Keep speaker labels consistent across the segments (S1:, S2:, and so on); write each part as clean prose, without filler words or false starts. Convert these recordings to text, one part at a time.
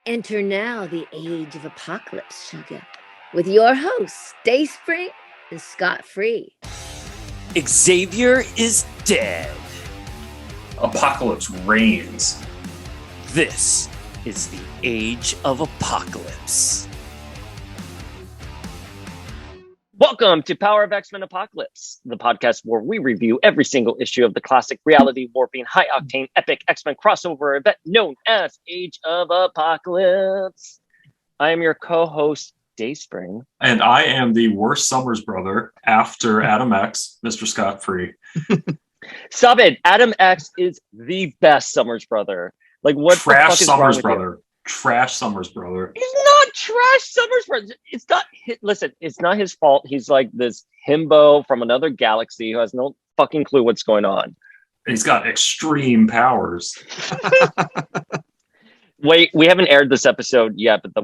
S1: Enter now the age of apocalypse, sugar, with your hosts, Dayspring and Scott Free.
S2: Xavier is dead.
S3: Apocalypse reigns.
S2: This is the age of apocalypse. Welcome to Power of X-Men Apocalypse, the podcast where we review every single issue of the classic reality-warping, high-octane, epic X-Men crossover event known as Age of Apocalypse. I am your co-host, Dayspring.
S3: And I am the worst Summers brother after Adam X, Mr. Scott Free.
S2: Stop it! Adam X is the best Summers brother. Like, what
S3: Trash
S2: the fuck is
S3: Summers
S2: wrong with
S3: brother.
S2: you?
S3: Trash Summers brother.
S2: He's not trash Summers brother. It's not. Listen, it's not his fault. He's like this himbo from another galaxy who has no fucking clue what's going on.
S3: He's got extreme powers.
S2: Wait, we haven't aired this episode yet, but the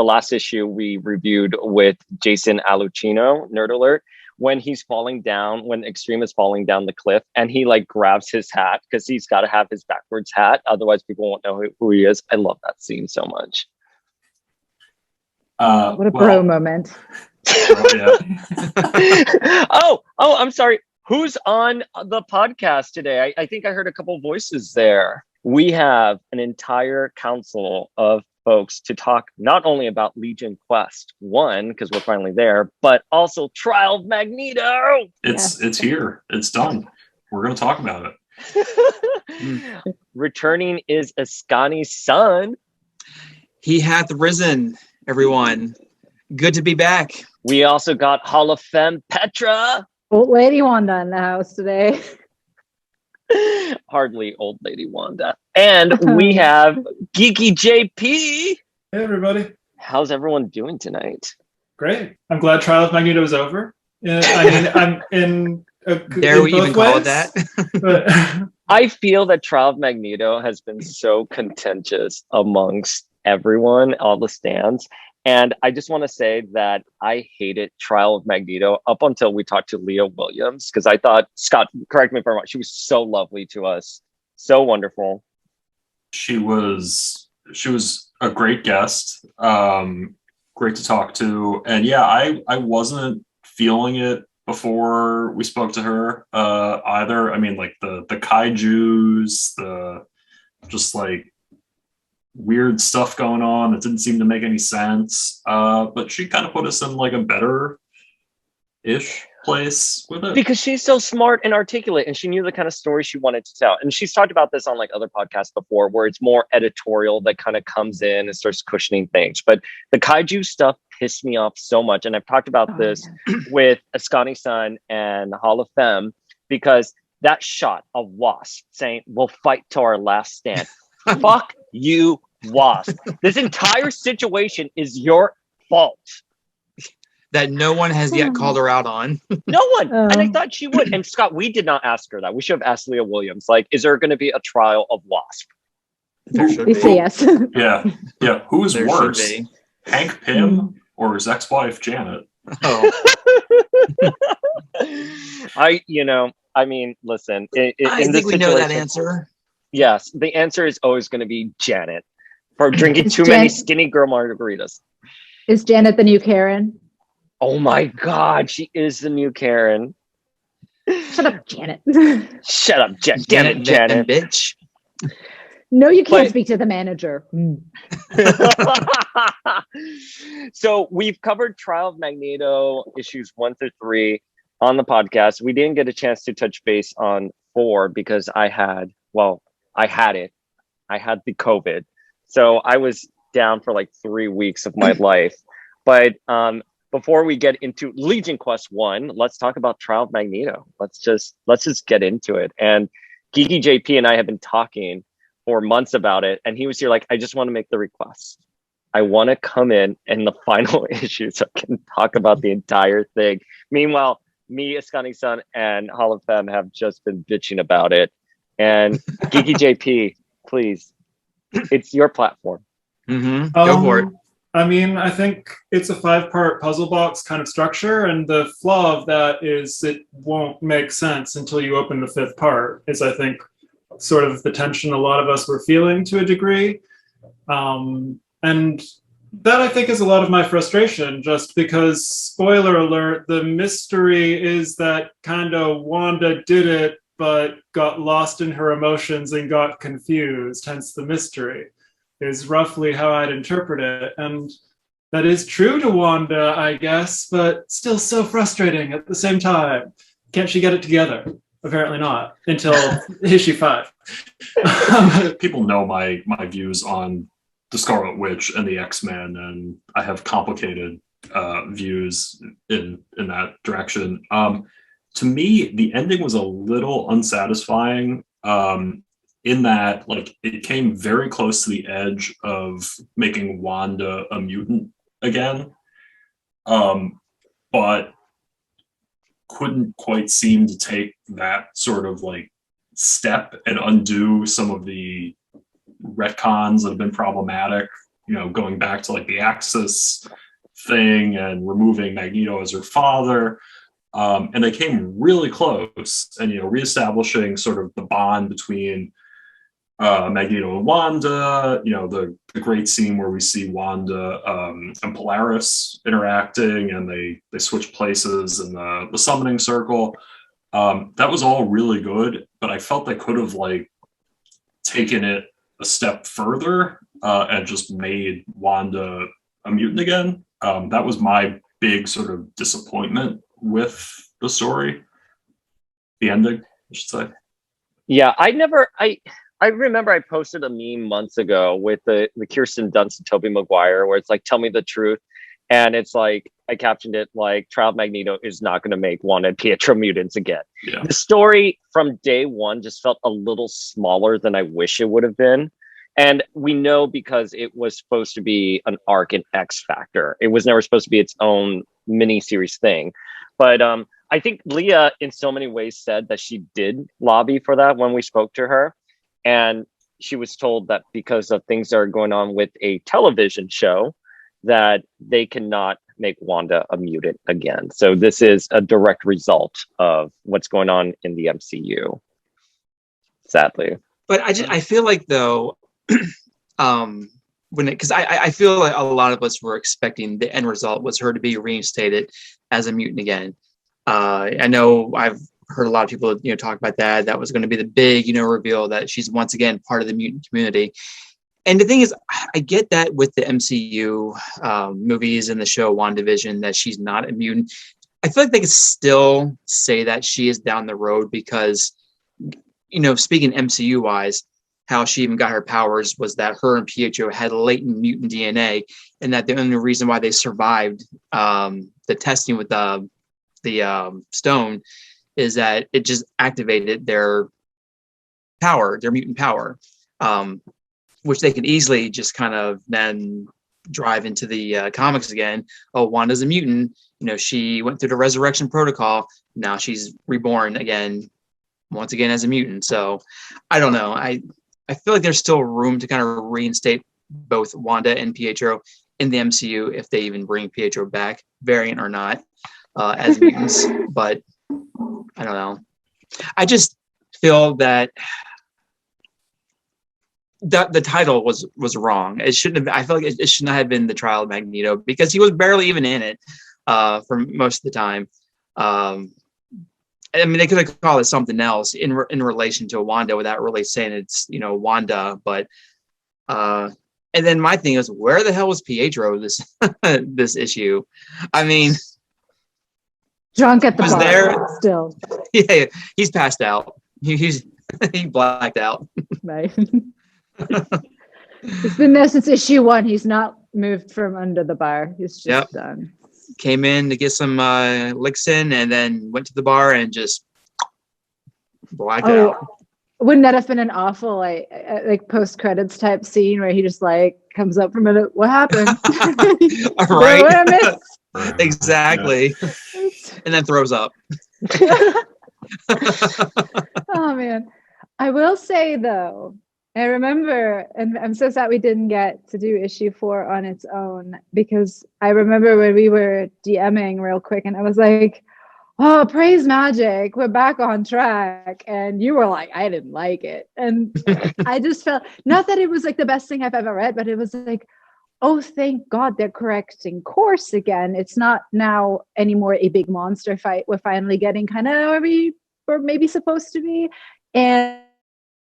S2: last issue we reviewed with Jason Alucino, Nerd Alert, when Extreme is falling down the cliff and he like grabs his hat because he's got to have his backwards hat. Otherwise people won't know who he is. I love that scene so much.
S4: What a bro moment.
S2: oh, I'm sorry. Who's on the podcast today? I think I heard a couple voices there. We have an entire council of folks to talk not only about Legion Quest 1, because we're finally there, but also Trial of Magneto.
S3: It's here. It's done. We're going to talk about it.
S2: Returning is Askani Son.
S5: He hath risen, everyone. Good to be back.
S2: We also got Hall of Femme Petra.
S4: Old Lady Wanda in the house today.
S2: Hardly Old Lady Wanda. And we have Geeky JP.
S6: Hey, everybody.
S2: How's everyone doing tonight?
S6: Great. I'm glad Trial of Magneto is over. I mean, I'm in
S5: Dare we even call it that?
S6: But
S2: I feel that Trial of Magneto has been so contentious amongst everyone, all the stands. And I just want to say that I hated Trial of Magneto up until we talked to Leah Williams, because I thought, Scott, correct me if I'm wrong, she was so lovely to us. So wonderful.
S3: She was a great guest. Great to talk to. And yeah, I wasn't feeling it before we spoke to her either. I mean, like the kaijus, the just like weird stuff going on that didn't seem to make any sense. But she kind of put us in like a better-ish place with it.
S2: Because she's so smart and articulate, and she knew the kind of story she wanted to tell. And she's talked about this on like other podcasts before, where it's more editorial that kind of comes in and starts cushioning things. But the kaiju stuff pissed me off so much. And I've talked about this with Askani Son and Hall of Femme, because that shot of Wasp saying, "We'll fight to our last stand." Fuck you, Wasp. This entire situation is your fault.
S5: That no one has yet called her out on.
S2: No one. And I thought she would. And Scott, we did not ask her that. We should have asked Leah Williams, like, is there going to be a trial of Wasp?
S5: There should
S4: We
S5: be.
S4: say yes.
S3: Yeah. Who is
S5: There
S3: worse,
S5: should be.
S3: Hank Pym or his ex-wife Janet?
S5: Oh,
S2: Listen.
S5: I
S2: in
S5: think
S2: this
S5: we know that
S2: situation-
S5: answer.
S2: Yes, the answer is always going to be Janet for drinking too many skinny girl margaritas.
S4: Is Janet the new Karen?
S2: Oh my God, she is the new Karen.
S4: Shut up, Janet.
S2: Shut up, Janet.
S5: Janet, bitch.
S4: No, you can't
S2: But-
S4: speak to the manager.
S2: So we've covered Trial of Magneto issues 1 through 3 on the podcast. We didn't get a chance to touch base on 4 because I had it. I had the COVID. So I was down for like 3 weeks of my life. But before we get into Legion Quest 1, let's talk about Trial of Magneto. Let's just get into it. And Geeky JP and I have been talking for months about it. And he was here like, I just want to make the request. I want to come in the final issue so I can talk about the entire thing. Meanwhile, me, Askani Son, and Hall of Femme have just been bitching about it. And Geeky JP, please, it's your platform.
S5: Mm-hmm. Go for it.
S6: I mean, I think it's a 5-part puzzle box kind of structure, and the flaw of that is it won't make sense until you open the 5th part, is I think sort of the tension a lot of us were feeling to a degree. And that, I think, is a lot of my frustration, just because, spoiler alert, the mystery is that kind of Wanda did it, but got lost in her emotions and got confused, hence the mystery, is roughly how I'd interpret it. And that is true to Wanda, I guess, but still so frustrating at the same time. Can't she get it together? Apparently not, until issue 5.
S3: People know my views on the Scarlet Witch and the X-Men, and I have complicated views in that direction. To me, the ending was a little unsatisfying, in that, like, it came very close to the edge of making Wanda a mutant again, but couldn't quite seem to take that sort of like step and undo some of the retcons that have been problematic, going back to like the Axis thing and removing Magneto as her father. And they came really close, and reestablishing sort of the bond between Magneto and Wanda, the great scene where we see Wanda and Polaris interacting, and they switch places in the summoning circle. That was all really good, but I felt they could have like taken it a step further and just made Wanda a mutant again. That was my big sort of disappointment with the story, the ending, I should say.
S2: Yeah, I remember I posted a meme months ago with the Kirsten Dunst and Tobey Maguire, where it's like, tell me the truth. And it's like, I captioned it like, Trial of Magneto is not going to make Wanda and Pietro mutants again.
S3: Yeah.
S2: The story from day one just felt a little smaller than I wish it would have been. And we know because it was supposed to be an arc in X Factor. It was never supposed to be its own mini-series thing. But I think Leah, in so many ways, said that she did lobby for that when we spoke to her. And she was told that because of things that are going on with a television show, that they cannot make Wanda a mutant again. So this is a direct result of what's going on in the MCU, sadly.
S5: But I feel like, though, because I feel like a lot of us were expecting the end result was her to be reinstated as a mutant again. I know I've heard a lot of people talk about that. That was going to be the big reveal that she's once again part of the mutant community. And the thing is, I get that with the MCU movies and the show WandaVision, that she's not a mutant. I feel like they could still say that she is down the road because, speaking MCU wise, how she even got her powers was that her and Pietro had latent mutant DNA, and that the only reason why they survived the testing with the stone is that it just activated their power, their mutant power, which they could easily just kind of then drive into the comics again. Oh, Wanda's a mutant. She went through the resurrection protocol. Now she's reborn again, once again as a mutant. So I don't know. I feel like there's still room to kind of reinstate both Wanda and Pietro in the MCU if they even bring Pietro back, variant or not, as mutants. But I don't know. I just feel that the title was wrong. It shouldn't have. I feel like it should not have been the Trial of Magneto because he was barely even in it for most of the time. I mean, they could have called it something else in relation to Wanda without really saying it's Wanda. But and then my thing is, where the hell was Pietro this issue? I mean,
S4: drunk at the
S5: was
S4: bar
S5: there
S4: still.
S5: Yeah, he's passed out. He blacked out.
S4: Right. He's been there since issue 1. He's not moved from under the bar. He's just done.
S5: Came in to get some licks in and then went to the bar and just blacked out.
S4: Wouldn't that have been an awful like post-credits type scene where he just like comes up from it? What happened?
S5: Right.
S4: What I missed?
S5: Exactly. And then throws up.
S4: Oh man. I will say though, I remember, and I'm so sad we didn't get to do issue 4 on its own, because I remember when we were DMing real quick and I was like, oh, praise magic, we're back on track. And you were like, I didn't like it. And I just felt, not that it was like the best thing I've ever read, but it was like, oh, thank God they're correcting course again. It's not now anymore a big monster fight. We're finally getting kind of where we were maybe supposed to be. And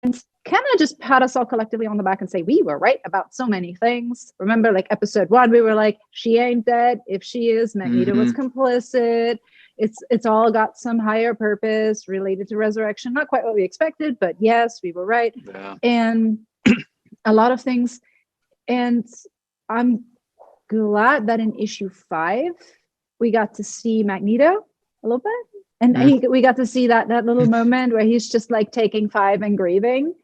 S4: kind of just pat us all collectively on the back and say, we were right about so many things. Remember, like episode 1, we were like, she ain't dead. If she is, Magneto was complicit. It's all got some higher purpose related to resurrection. Not quite what we expected, but yes, we were right.
S5: Yeah.
S4: And a lot of things. And I'm glad that in issue 5, we got to see Magneto a little bit. And we got to see that little moment where he's just like taking 5 and grieving.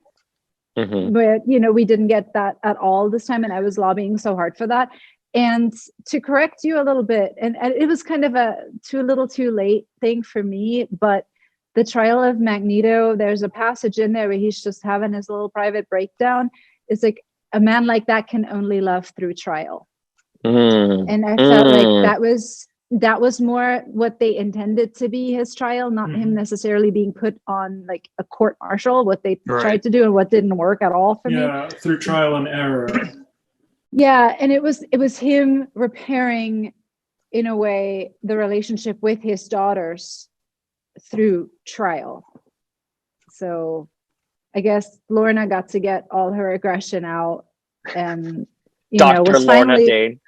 S4: But, we didn't get that at all this time. And I was lobbying so hard for that. And to correct you a little bit, and it was kind of a too little too late thing for me, but the Trial of Magneto, there's a passage in there where he's just having his little private breakdown. It's like, a man like that can only love through trial. And I felt like that was more what they intended to be his trial, not him necessarily being put on like a court martial, what they tried to do and what didn't work at all for me.
S6: Yeah, through trial and error.
S4: Yeah, and it was him repairing, in a way, the relationship with his daughters through trial. So I guess Lorna got to get all her aggression out, and
S2: Dr.
S4: was
S2: Lorna
S4: finally,
S2: Dane.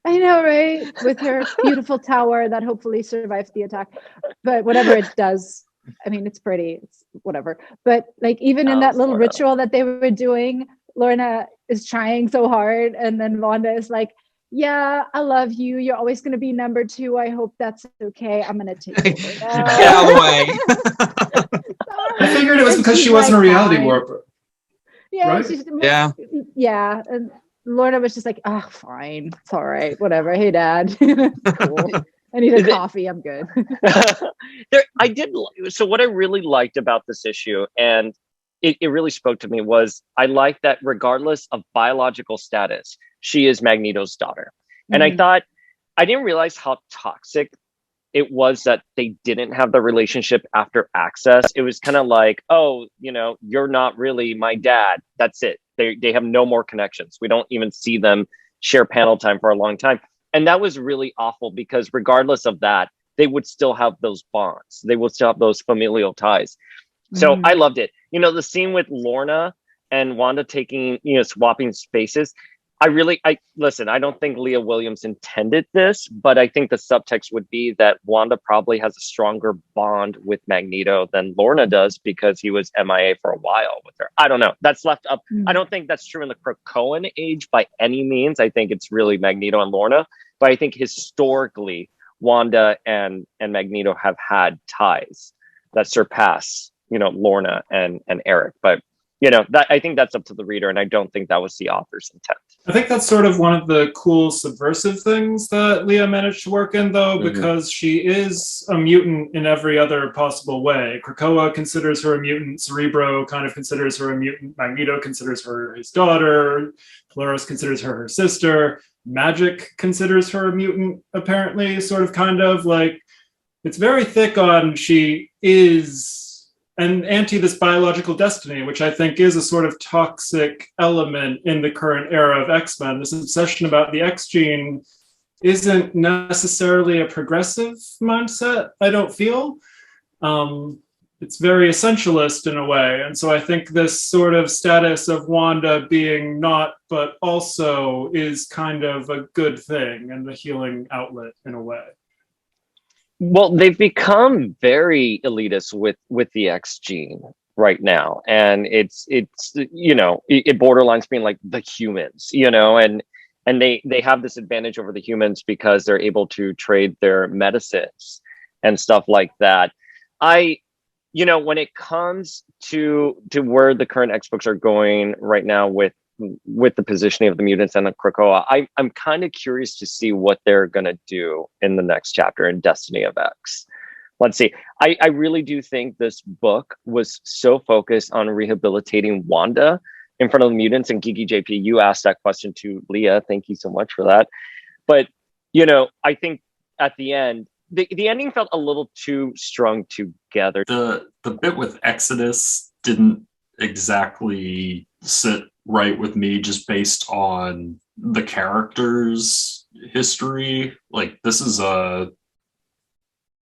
S4: I know, right? With her beautiful tower that hopefully survives the attack. But whatever it does, I mean, it's pretty, it's whatever. But like, even in that little ritual that they were doing, Lorna is trying so hard. And then Wanda is like, yeah, I love you. You're always going to be number 2. I hope that's okay. I'm going to take over now.
S5: Get out of the way.
S6: I figured it was because she wasn't a reality warper.
S4: Yeah.
S6: Right?
S4: Yeah. And Lorna was just like, oh, fine. It's all right. Whatever. Hey, Dad. Cool. I need a coffee. I'm good.
S2: So what I really liked about this issue, and it really spoke to me, was I like that regardless of biological status, she is Magneto's daughter. And I thought, I didn't realize how toxic it was that they didn't have the relationship after Access. It was kind of like, oh, you're not really my dad. That's it. They have no more connections. We don't even see them share panel time for a long time. And that was really awful, because regardless of that, they would still have those bonds. They would still have those familial ties. So I loved it. The scene with Lorna and Wanda taking, swapping spaces. Listen, I don't think Leah Williams intended this, but I think the subtext would be that Wanda probably has a stronger bond with Magneto than Lorna does, because he was MIA for a while with her. I don't know. That's left up. I don't think that's true in the Krakoan age by any means. I think it's really Magneto and Lorna, but I think historically Wanda and Magneto have had ties that surpass, Lorna and Eric. But that, I think that's up to the reader, and I don't think that was the author's intent.
S6: I think that's sort of one of the cool subversive things that Leah managed to work in, though, because she is a mutant in every other possible way. Krakoa considers her a mutant. Cerebro kind of considers her a mutant. Magneto considers her his daughter. Polaris considers her sister. Magic considers her a mutant, apparently, sort of, kind of. Like, it's very thick on she is an anti this biological destiny, which I think is a sort of toxic element in the current era of X-Men. This obsession about the X gene isn't necessarily a progressive mindset, I don't feel. It's very essentialist in a way. And so I think this sort of status of Wanda being not, but also, is kind of a good thing and a healing outlet in a way.
S2: Well, they've become very elitist with the X gene right now, and it's it borderlines being like the humans, and they have this advantage over the humans because they're able to trade their medicines and stuff like that. When it comes to where the current X books are going right now with the positioning of the mutants and the Krakoa, I'm kind of curious to see what they're going to do in the next chapter in Destiny of X. Let's see. I really do think this book was so focused on rehabilitating Wanda in front of the mutants. And Geeky JP, you asked that question to Leah. Thank you so much for that. But, I think at the end, the ending felt a little too strung together.
S3: The bit with Exodus didn't exactly sit right with me, just based on the character's history. Like, this is a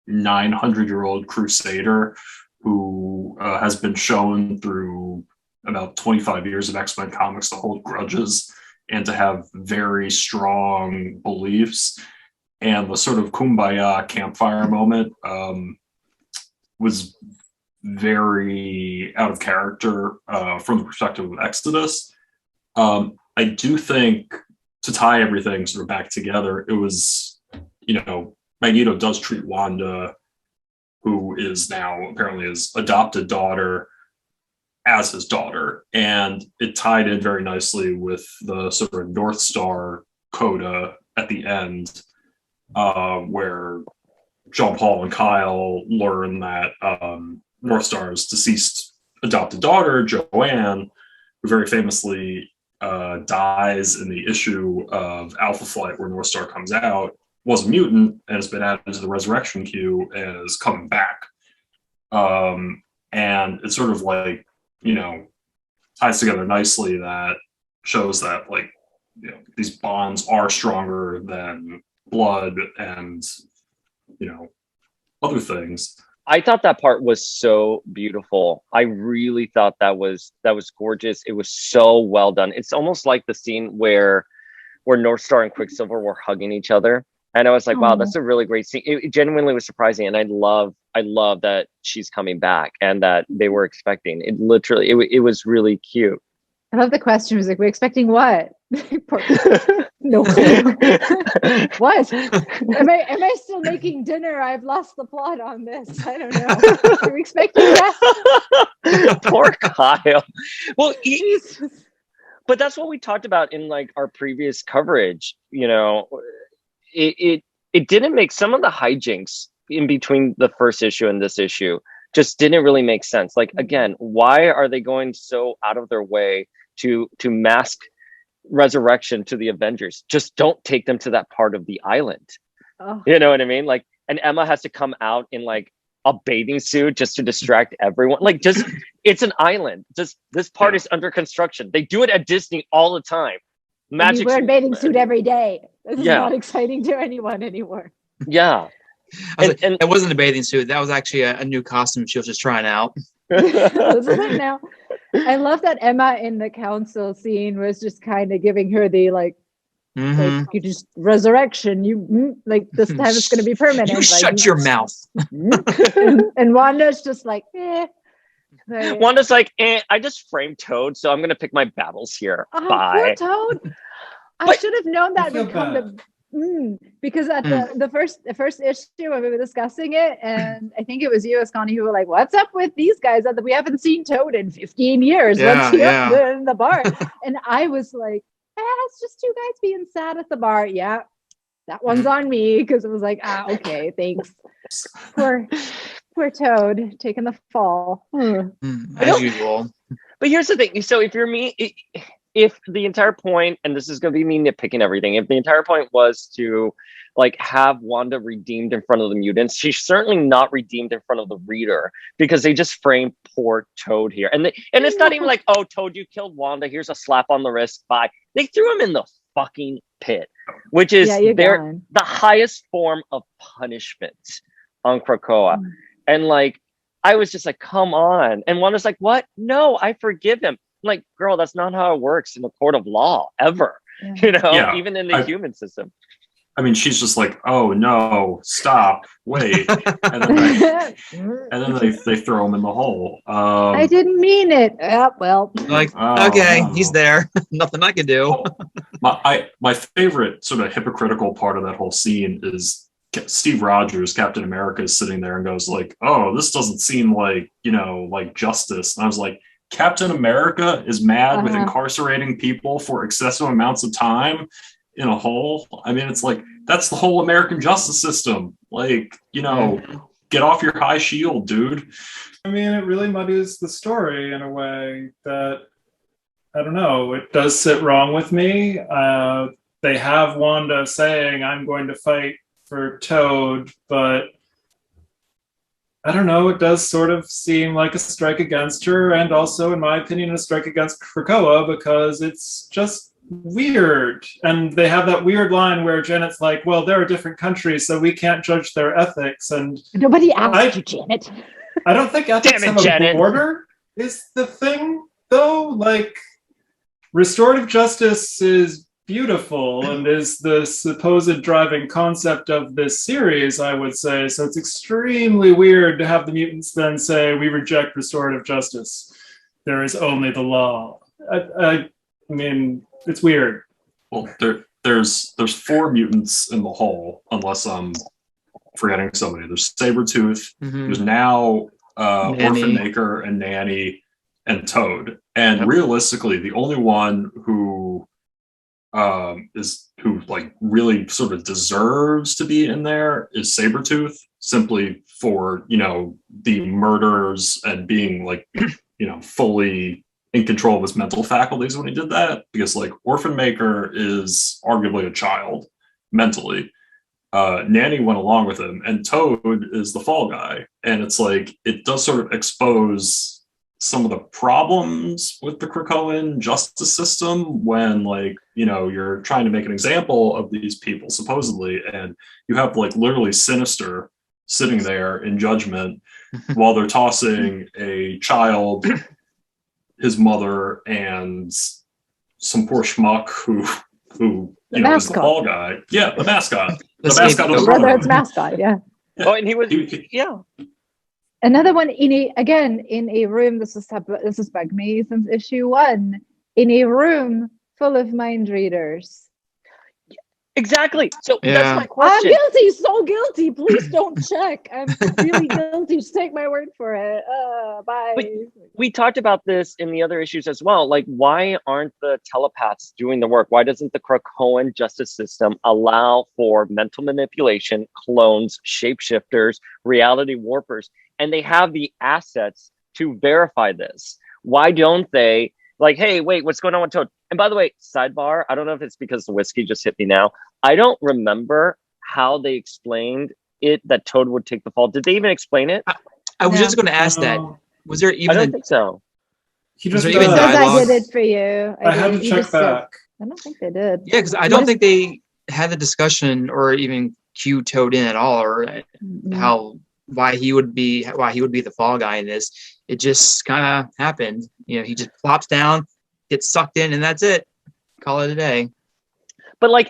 S3: 900-year-old crusader who has been shown through about 25 years of X-Men comics to hold grudges and to have very strong beliefs. And the sort of kumbaya campfire moment was very out of character from the perspective of Exodus. I do think, to tie everything sort of back together, it was, Magneto does treat Wanda, who is now apparently his adopted daughter, as his daughter. And it tied in very nicely with the sort of North Star coda at the end, where Jean-Paul and Kyle learn that North Star's deceased adopted daughter, Joanne, who very famously dies in the issue of Alpha Flight where North Star comes out, was a mutant and has been added to the resurrection queue and is coming back. And it's sort of like, ties together nicely, that shows that, like, these bonds are stronger than blood and, other things.
S2: I thought that part was so beautiful. I really thought that was gorgeous. It was so well done. It's almost like the scene where North Star and Quicksilver were hugging each other. And I was like, wow, that's a really great scene. It genuinely was surprising. And I love that she's coming back and that they were expecting it. Literally, it was really cute.
S4: I love the question. Was like, we're expecting what? No clue. What? Am I still making dinner? I've lost the plot on this. I don't know. Are we expecting that?
S2: Poor Kyle. Well, but that's what we talked about in like our previous coverage. It didn't make, some of the hijinks in between the first issue and this issue just didn't really make sense. Like, again, why are they going so out of their way to mask resurrection to the Avengers? Just don't take them to that part of the island. Oh. You know what I mean? Like, and Emma has to come out in like a bathing suit just to distract everyone. Like, just, it's an island. Just, this part is under construction. They do it at Disney all the time.
S4: Magic. You wear a bathing suit every day. This is not exciting to anyone anymore.
S2: Yeah.
S5: And it wasn't a bathing suit. That was actually a new costume she was just trying out.
S4: Now, I love that Emma in the council scene was just kind of giving her the like you just resurrection. You like, this time it's going to be permanent.
S5: You shut your mouth.
S4: and Wanda's just like, eh.
S2: Wanda's like, I just framed Toad, so I'm going to pick my battles here. Bye.
S4: Poor Toad. I should have known that would come to. Because at the first issue when we were discussing it, and I think it was you, Askani, who were like, "What's up with these guys? That we haven't seen Toad in 15 years. What's he up in the bar?" And I was like, "It's just two guys being sad at the bar." Yeah, that one's on me, because it was like, okay, thanks. Poor Toad taking the fall.
S5: As usual.
S2: But here's the thing. So if you're me. If the entire point, and this is going to be me nitpicking everything, if the entire point was to like have Wanda redeemed in front of the mutants, she's certainly not redeemed in front of the reader, because they just framed poor Toad here. And it's not even like, oh, Toad, you killed Wanda. Here's a slap on the wrist. Bye. They threw him in the fucking pit, which is the highest form of punishment on Krakoa. And like, I was just like, come on. And Wanda's like, what? No, I forgive him. Like, girl, that's not how it works in the court of law ever. Even in the human system.
S3: I mean, she's just like, oh no, stop, wait, and then they throw him in the hole.
S4: I didn't mean it. Well,
S5: like, okay, he's there. Nothing I can do.
S3: My favorite sort of hypocritical part of that whole scene is Steve Rogers, Captain America, is sitting there and goes like, oh, this doesn't seem like like justice. And I was like, Captain America is mad with incarcerating people for excessive amounts of time in a hole. I mean, it's like, that's the whole American justice system. Like, get off your high shield, dude.
S6: I mean, it really muddies the story in a way that, I don't know, it does sit wrong with me. They have Wanda saying, I'm going to fight for Toad, but I don't know, it does sort of seem like a strike against her, and also, in my opinion, a strike against Krakoa, because it's just weird. And they have that weird line where Janet's like, well, there are different countries, so we can't judge their ethics. And
S4: Nobody asked you, Janet.
S6: I don't think ethics
S2: Damn it,
S6: have
S2: Janet.
S6: a border is the thing, though. Like, restorative justice is beautiful and is the supposed driving concept of this series, I would say. So it's extremely weird to have the mutants then say, we reject restorative justice. There is only the law. I mean, it's weird.
S3: Well, there's 4 mutants in the whole, unless I'm forgetting somebody. There's Sabretooth. There's now Orphan Maker and Nanny and Toad. And realistically, the only one who really sort of deserves to be in there is Sabretooth, simply for, the murders and being fully in control of his mental faculties when he did that, because Orphan Maker is arguably a child mentally. Nanny went along with him, and Toad is the fall guy. And it's it does sort of expose some of the problems with the Krakoan justice system when you're trying to make an example of these people supposedly, and you have literally Sinister sitting there in judgment while they're tossing a child, his mother, and some poor schmuck who is the fall guy. Yeah, the mascot. The mascot of the
S4: Brotherhood's mascot, yeah.
S2: Oh, and he was
S4: Another one in a room. This is bugged me since issue 1. In a room full of mind readers.
S2: Exactly. So that's my question.
S4: I'm guilty, so guilty. Please don't check. I'm really guilty. Just take my word for it. Bye.
S2: But we talked about this in the other issues as well. Why aren't the telepaths doing the work? Why doesn't the Krakoan justice system allow for mental manipulation, clones, shapeshifters, reality warpers? And they have the assets to verify this. Why don't they? Hey, wait, what's going on with Toad? And by the way, sidebar, I don't know if it's because the whiskey just hit me now. I don't remember how they explained it that Toad would take the fall. Did they even explain it?
S5: I was just going to ask that. Was there even?
S2: I don't think so.
S6: He just
S5: even
S4: I did it for you.
S6: I had to check back.
S4: I don't think they did.
S5: Yeah, because I don't think they had the discussion or even cue Toad in at all, or why he would be the fall guy in this. It just kind of happened. He just plops down, gets sucked in, and that's it. Call it a day.
S2: But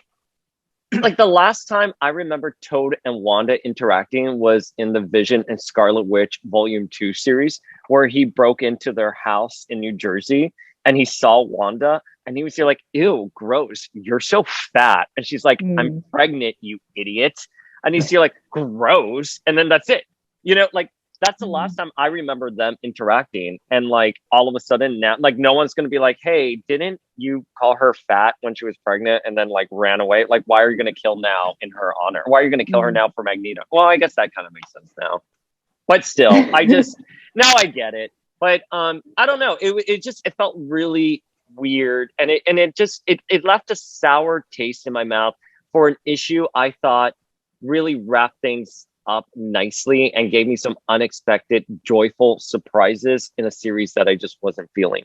S2: the last time I remember Toad and Wanda interacting was in the Vision and Scarlet Witch Volume 2 series, where he broke into their house in New Jersey and he saw Wanda and he was here ew, gross, you're so fat. And she's like, I'm pregnant, you idiot. And he's here gross. And then that's it. That's the last time I remember them interacting. And all of a sudden now, no one's going to be hey, didn't you call her fat when she was pregnant and then ran away? Why are you going to kill now in her honor? Why are you going to kill her now for Magneto? Well, I guess that kind of makes sense now. But still, now I get it. But I don't know. It felt really weird. And it left a sour taste in my mouth for an issue I thought really wrapped things up nicely and gave me some unexpected, joyful surprises in a series that I just wasn't feeling.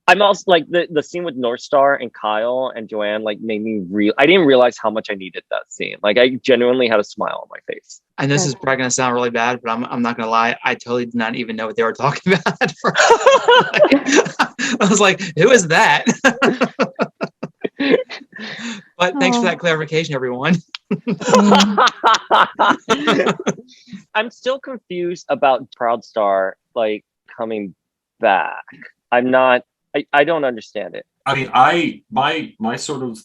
S2: I'm also the scene with North Star and Kyle and Joanne made me I didn't realize how much I needed that scene. I genuinely had a smile on my face.
S5: And this is probably going to sound really bad, but I'm not going to lie. I totally did not even know what they were talking about. I was like, who is that? But thanks for that clarification, everyone.
S2: I'm still confused about Proudstar coming back. I don't understand it.
S3: I mean, my sort of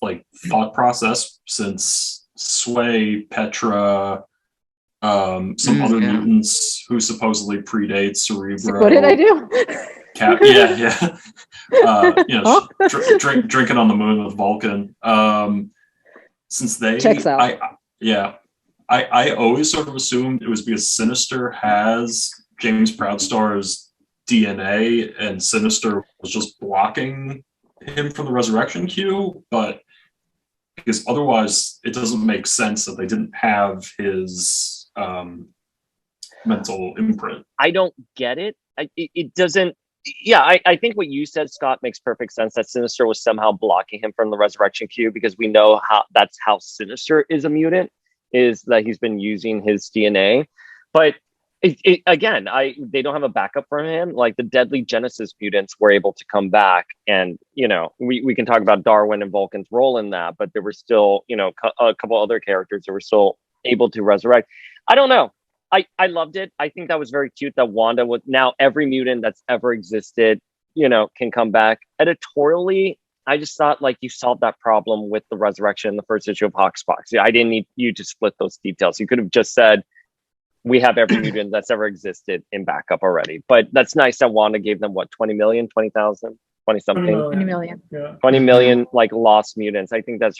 S3: thought process since Sway, Petra, some other mutants who supposedly predate Cerebro.
S4: What did I do?
S3: Drinking on the moon with Vulcan. Since they
S4: checks out.
S3: I always sort of assumed it was because Sinister has James Proudstar's DNA and Sinister was just blocking him from the resurrection queue, but because otherwise it doesn't make sense that they didn't have his mental imprint.
S2: I don't get it. It doesn't. Yeah, I think what you said, Scott, makes perfect sense. That Sinister was somehow blocking him from the resurrection cube, because we know that's how Sinister is a mutant, is that he's been using his DNA. But again, they don't have a backup for him. Like the Deadly Genesis mutants were able to come back, and we can talk about Darwin and Vulcan's role in that, but there were still a couple other characters that were still able to resurrect. I don't know. I loved it. I think that was very cute that Wanda was now every mutant that's ever existed, can come back. Editorially, I just thought like you solved that problem with the resurrection in the first issue of Hoxpox. I didn't need you to split those details. You could have just said, we have every mutant that's ever existed in backup already. But that's nice that Wanda gave them 20 million, 20,000, 20 something,
S4: 20 million.
S6: Yeah.
S2: 20 million like lost mutants. I think that's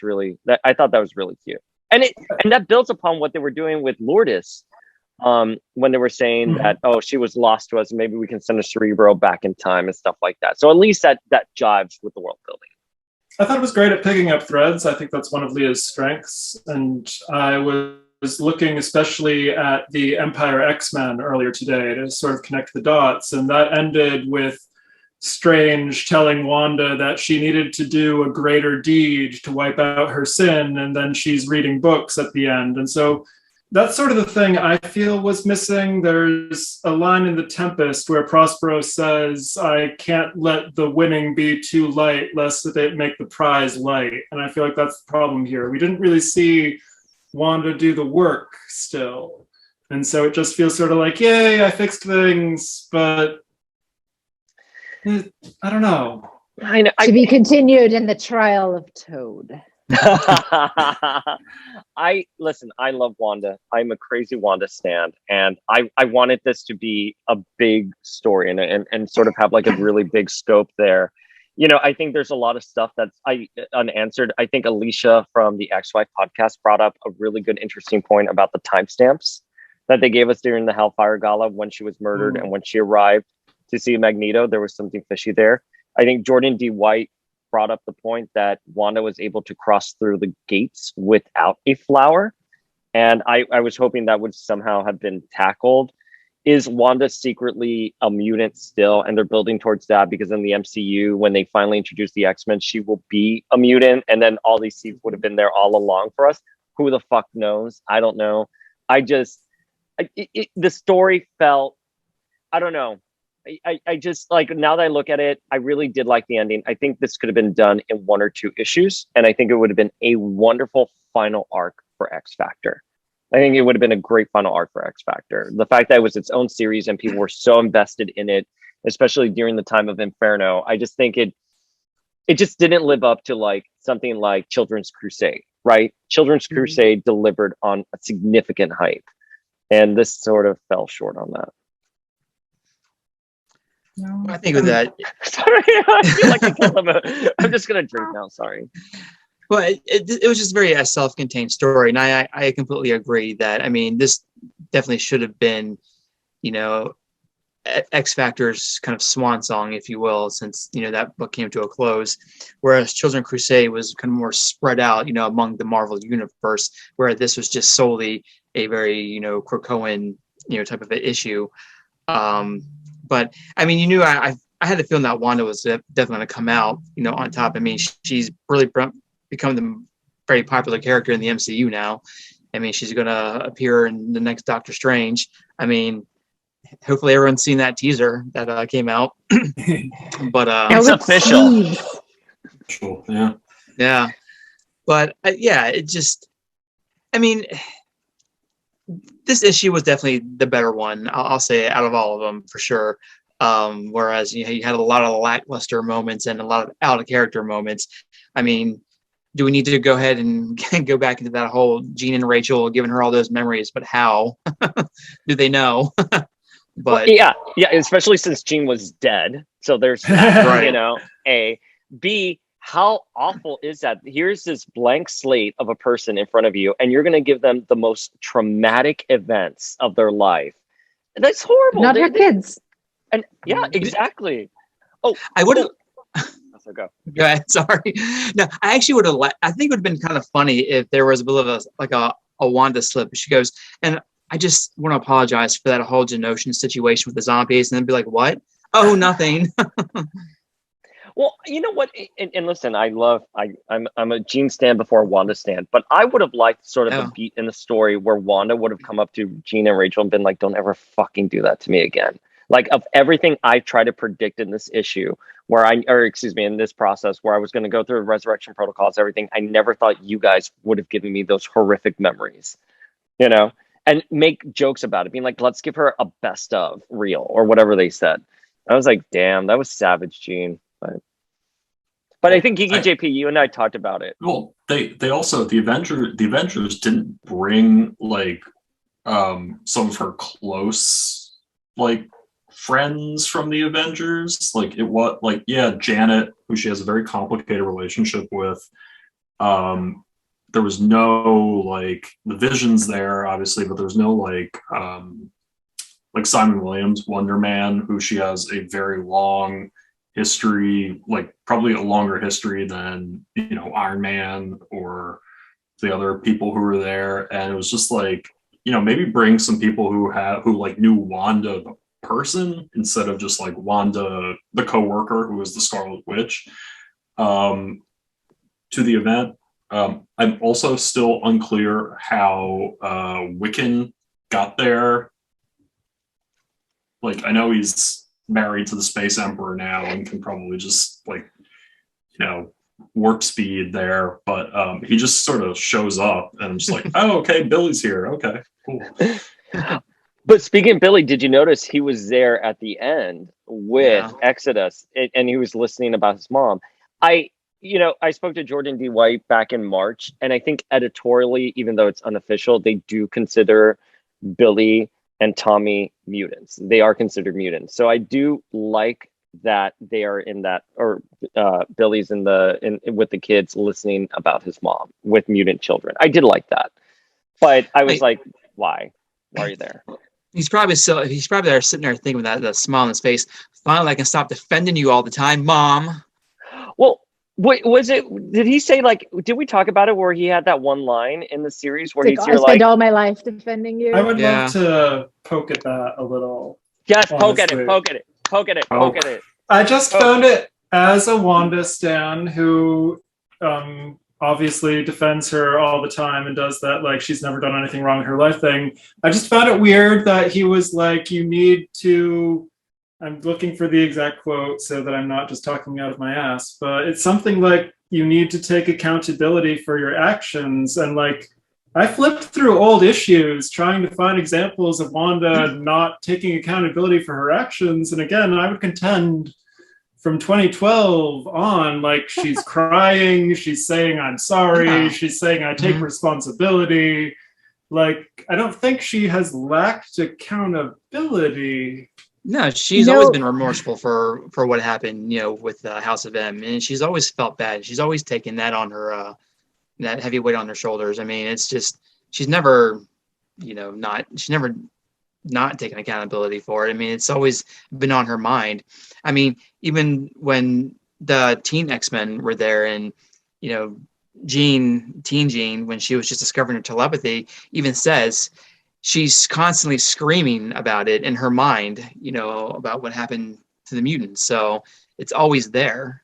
S2: I thought that was really cute. And that builds upon what they were doing with Lourdes. When they were saying that, she was lost to us, and maybe we can send a Cerebro back in time and stuff like that. So at least that jives with the world building.
S6: I thought it was great at picking up threads. I think that's one of Leah's strengths. And I was looking especially at the Empire X-Men earlier today to sort of connect the dots. And that ended with Strange telling Wanda that she needed to do a greater deed to wipe out her sin. And then she's reading books at the end. And so that's sort of the thing I feel was missing. There's a line in The Tempest where Prospero says, I can't let the winning be too light lest it make the prize light. And I feel like that's the problem here. We didn't really see Wanda do the work still. And so it just feels sort of like, yay, I fixed things, but I don't know.
S2: I know.
S4: To be continued in the Trial of Toad.
S2: I love Wanda. I'm a crazy Wanda stan, and I wanted this to be a big story and sort of have like a really big scope there. I think there's a lot of stuff that's unanswered. I think Alicia from the Ex-Wife podcast brought up a really good, interesting point about the timestamps that they gave us during the Hellfire Gala when she was murdered and when she arrived to see Magneto. There was something fishy there. I think Jordan D. White brought up the point that Wanda was able to cross through the gates without a flower. And I was hoping that would somehow have been tackled. Is Wanda secretly a mutant still? And they're building towards that, because in the MCU, when they finally introduce the X-Men, she will be a mutant. And then all these seeds would have been there all along for us. Who the fuck knows? I don't know. The story felt, I don't know. I just like, now that I look at it, I really did like the ending. I think this could have been done in 1 or 2 issues, and I think it would have been a wonderful final arc for X Factor. I think it would have been a great final arc for X Factor. The fact that it was its own series and people were so invested in it, especially during the time of Inferno, I just think it just didn't live up to like something like Children's Crusade, right? Children's Crusade delivered on a significant hype, and this sort of fell short on that.
S4: No.
S5: I think with that,
S2: Sorry, I feel like I killed him. I'm just gonna drink now. Sorry.
S5: well, it was just very a self-contained story, and I completely agree that, I mean, this definitely should have been, X Factor's kind of swan song, if you will, since that book came to a close. Whereas Children's Crusade was kind of more spread out, among the Marvel universe, where this was just solely a very Krakoan type of an issue. But I mean, I had the feeling that Wanda was definitely going to come out, on top. I mean, she's really become the very popular character in the MCU now. I mean, she's going to appear in the next Doctor Strange. I mean, hopefully everyone's seen that teaser that came out. But
S2: It's official.
S3: Sure, yeah.
S5: Yeah. But it just, I mean, this issue was definitely the better one. I'll say, out of all of them for sure. Whereas you had a lot of lackluster moments and a lot of out of character moments. I mean, do we need to go ahead and go back into that whole Jean and Rachel giving her all those memories? But how do they know? But
S2: yeah, especially since Jean was dead. So there's that,
S5: Right.
S2: A. B, how awful is that? Here's this blank slate of a person in front of you, and you're going to give them the most traumatic events of their life. And that's horrible.
S4: Not her kids.
S2: And yeah, exactly. Oh,
S5: I would have.
S2: So go.
S5: Go ahead. Sorry. No, I actually would have. I think it would have been kind of funny if there was a bit of a Wanda slip. She goes, and I just want to apologize for that whole Genoshan situation with the zombies, and then be like, "What? Oh, nothing."
S2: Well, you know what? And listen, I'm a Jean stan before Wanda stan, but I would have liked sort of a beat in the story where Wanda would have come up to Jean and Rachel and been like, "Don't ever fucking do that to me again." Like, of everything I try to predict in this issue, in this process where I was going to go through resurrection protocols, everything, I never thought you guys would have given me those horrific memories, you know, and make jokes about it, being like, "Let's give her a best of reel," or whatever they said. I was like, damn, that was savage, Gene. But I think Geeky JP, you and I talked about it.
S3: Well, they also the Avengers didn't bring like some of her close like friends from the Avengers. Like it was like, yeah, Janet, who she has a very complicated relationship with. There was no like the Vision's there, obviously, but there's no like Simon Williams, Wonder Man, who she has a very long history, like probably a longer history than, you know, Iron Man or the other people who were there. And it was just like, you know, maybe bring some people who like knew Wanda the person instead of just like Wanda the co-worker who was the Scarlet Witch to the event. I'm also still unclear how Wiccan got there. Like, I know he's married to the Space Emperor now and can probably just like, you know, warp speed there, but he just sort of shows up and I'm just like, oh, okay, Billy's here. Okay, cool.
S2: But speaking of Billy, did you notice he was there at the end with Exodus and he was listening about his mom? I spoke to Jordan D. White back in March, and I think editorially, even though it's unofficial, they do consider Billy and Tommy mutants. They are considered mutants. So I do like that they are in that, or Billy's in with the kids listening about his mom with mutant children. I did like that. But I was like, why? Why are you there?
S5: He's probably there sitting there thinking with that smile on his face. Finally, I can stop defending you all the time, Mom.
S2: Well, wait, did he say, like, did we talk about it where he had that one line in the series where
S4: I spent all my life defending you?
S6: I would love to poke at that a little.
S2: Yes, poke at it.
S6: I just found it, as a Wanda stan who obviously defends her all the time and does that, like, she's never done anything wrong in her life thing. I just found it weird that he was like, you need to, I'm looking for the exact quote so that I'm not just talking out of my ass, but it's something like, you need to take accountability for your actions. And like, I flipped through old issues trying to find examples of Wanda not taking accountability for her actions. And again, I would contend from 2012 on, like, she's crying, she's saying, I'm sorry, she's saying, I take responsibility. Like, I don't think she has lacked accountability.
S5: No, she's always been remorseful for what happened, you know, with House of M, and she's always felt bad. She's always taken that on her, that heavy weight on her shoulders. I mean, it's just, she's never, you know, not taken accountability for it. I mean, it's always been on her mind. I mean, even when the teen X-Men were there and, you know, Teen Jean, when she was just discovering her telepathy, even says she's constantly screaming about it in her mind, you know, about what happened to the mutants. So it's always there.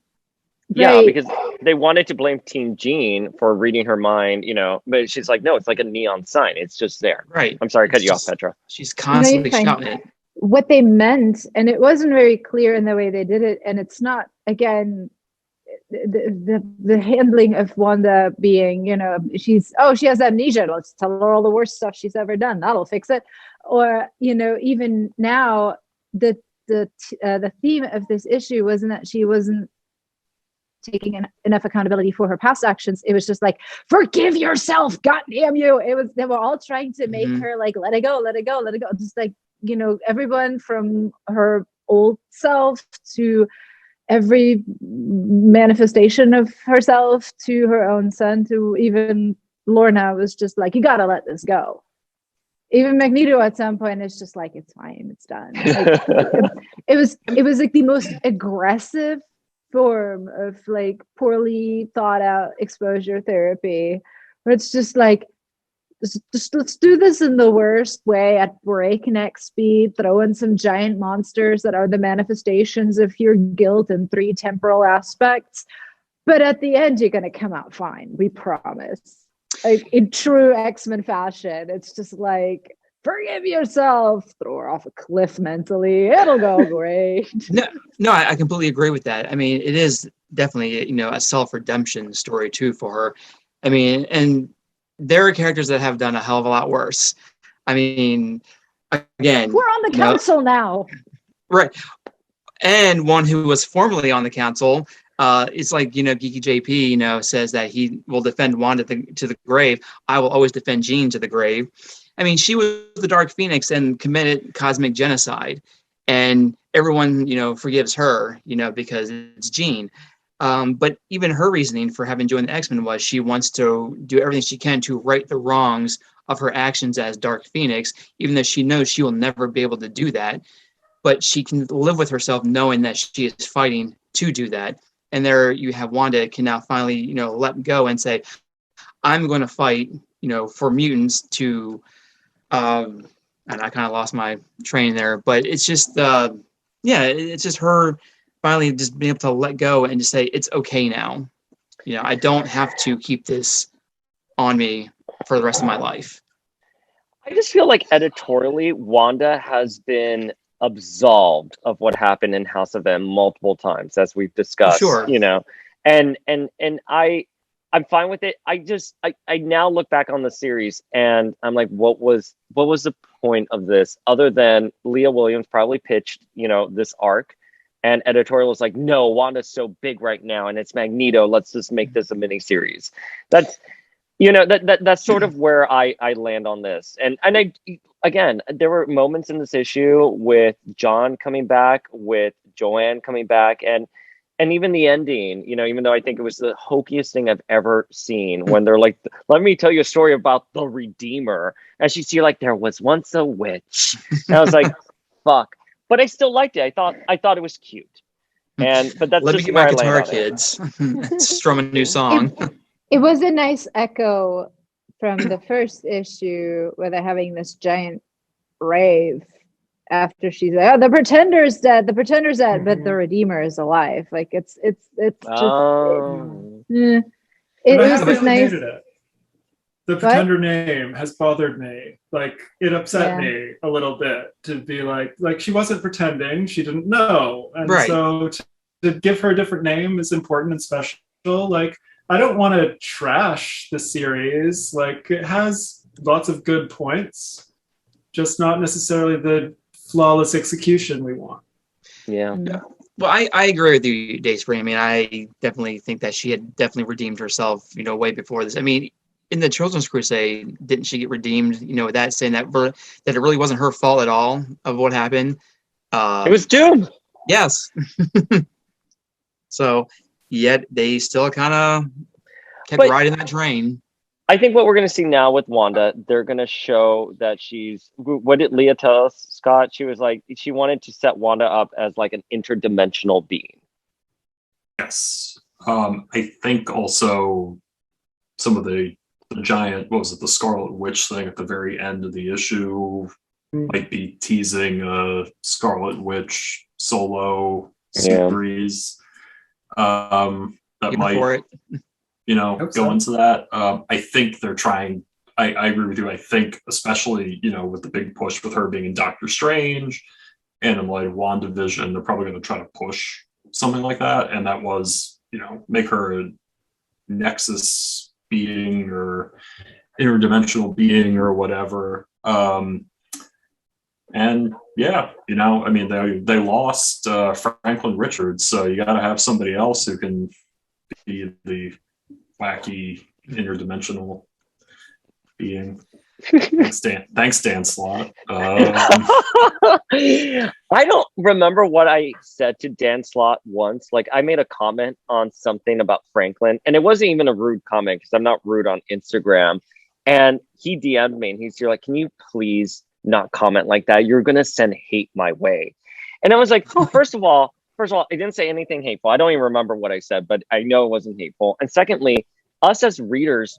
S2: Yeah, because they wanted to blame Teen Jean for reading her mind, you know, but she's like, no, it's like a neon sign. It's just there.
S5: Right.
S2: I'm sorry, cut you off, Petra.
S5: She's constantly shouting it.
S4: What they meant, and it wasn't very clear in the way they did it, and it's not, again, the handling of Wanda being, you know, she has amnesia, let's tell her all the worst stuff she's ever done, that'll fix it. Or, you know, even now, the theme of this issue wasn't that she wasn't taking enough accountability for her past actions. It was just like, forgive yourself, goddamn you. They were all trying to make her like, let it go. Just like, you know, everyone from her old self to every manifestation of herself to her own son, to even Lorna, was just like, you gotta let this go. Even Magneto at some point is just like, it's fine, it's done. Like, it was like the most aggressive form of like poorly thought out exposure therapy, where it's just like, just let's do this in the worst way at breakneck speed, throw in some giant monsters that are the manifestations of your guilt in 3 temporal aspects. But at the end, you're going to come out fine. We promise. Like in true X-Men fashion, it's just like, forgive yourself, throw her off a cliff mentally. It'll go great.
S5: No, I completely agree with that. I mean, it is definitely, you know, a self-redemption story too for her. I mean, and there are characters that have done a hell of a lot worse. I mean, again,
S4: we're on the council now.
S5: Right. And one who was formerly on the council, it's like, you know, Geeky JP, you know, says that he will defend Wanda to the grave. I will always defend Jean to the grave. I mean, she was the Dark Phoenix and committed cosmic genocide. And everyone, you know, forgives her, you know, because it's Jean. But even her reasoning for having joined the X-Men was she wants to do everything she can to right the wrongs of her actions as Dark Phoenix, even though she knows she will never be able to do that. But she can live with herself knowing that she is fighting to do that. And there you have Wanda can now finally, you know, let go and say, I'm going to fight, you know, for mutants to, and I kind of lost my train there, but it's just, it's just her finally just being able to let go and just say, it's okay now. You know, I don't have to keep this on me for the rest of my life.
S2: I just feel like editorially, Wanda has been absolved of what happened in House of M multiple times, as we've discussed.
S5: Sure.
S2: You know, and I'm fine with it. I now look back on the series and I'm like, what was the point of this other than Leah Williams probably pitched, you know, this arc, and editorial was like, no, Wanda's so big right now and it's Magneto. Let's just make this a mini series. That's, you know, that's sort of where I land on this. And I, again, there were moments in this issue with John coming back, with Joanne coming back, and even the ending, you know, even though I think it was the hokiest thing I've ever seen, when they're like, let me tell you a story about the Redeemer. And she's like, there was once a witch. And I was like, fuck. But I still liked it. I thought it was cute. But that's
S5: let
S2: just
S5: me get
S2: where
S5: my
S2: I land
S5: guitar,
S2: on
S5: kids. Strum a new song.
S4: It was a nice echo from the first issue where they're having this giant rave after she's like, oh, the Pretender's dead, but the Redeemer is alive. Like it's just it was this nice.
S6: The Pretender name has bothered me. Like it upset me a little bit to be like she wasn't pretending, she didn't know, and so to give her a different name is important and special. Like I don't want to trash the series. Like it has lots of good points, just not necessarily the flawless execution we want.
S2: Yeah.
S5: Well, I agree with you, Dayspring. I mean, I definitely think that she had definitely redeemed herself, you know, way before this. I mean, in the Children's Crusade, didn't she get redeemed? You know, with that saying that it really wasn't her fault at all of what happened.
S2: It was Doom.
S5: Yes. So, yet they still kind of kept riding that train.
S2: I think what we're going to see now with Wanda, they're going to show that what did Leah tell us, Scott? She was like, she wanted to set Wanda up as like an interdimensional being.
S3: Yes. I think also some of the giant, what was it, the Scarlet Witch thing at the very end of the issue might be teasing a Scarlet Witch solo series. That might, you know, go into that. I think they're trying, I agree with you. I think especially, you know, with the big push with her being in Doctor Strange and in light of WandaVision, they're probably going to try to push something like that. And that was, you know, make her a Nexus being or interdimensional being or whatever. And yeah, you know, I mean, they lost Franklin Richards, so you got to have somebody else who can be the wacky interdimensional being. Thanks, Dan Slott.
S2: I don't remember what I said to Dan Slott once. Like I made a comment on something about Franklin, and it wasn't even a rude comment because I'm not rude on Instagram. And he DM'd me, and he's like, "Can you please not comment like that? You're gonna send hate my way." And I was like, first of all, first of all, I didn't say anything hateful. I don't even remember what I said, but I know it wasn't hateful. And secondly, us as readers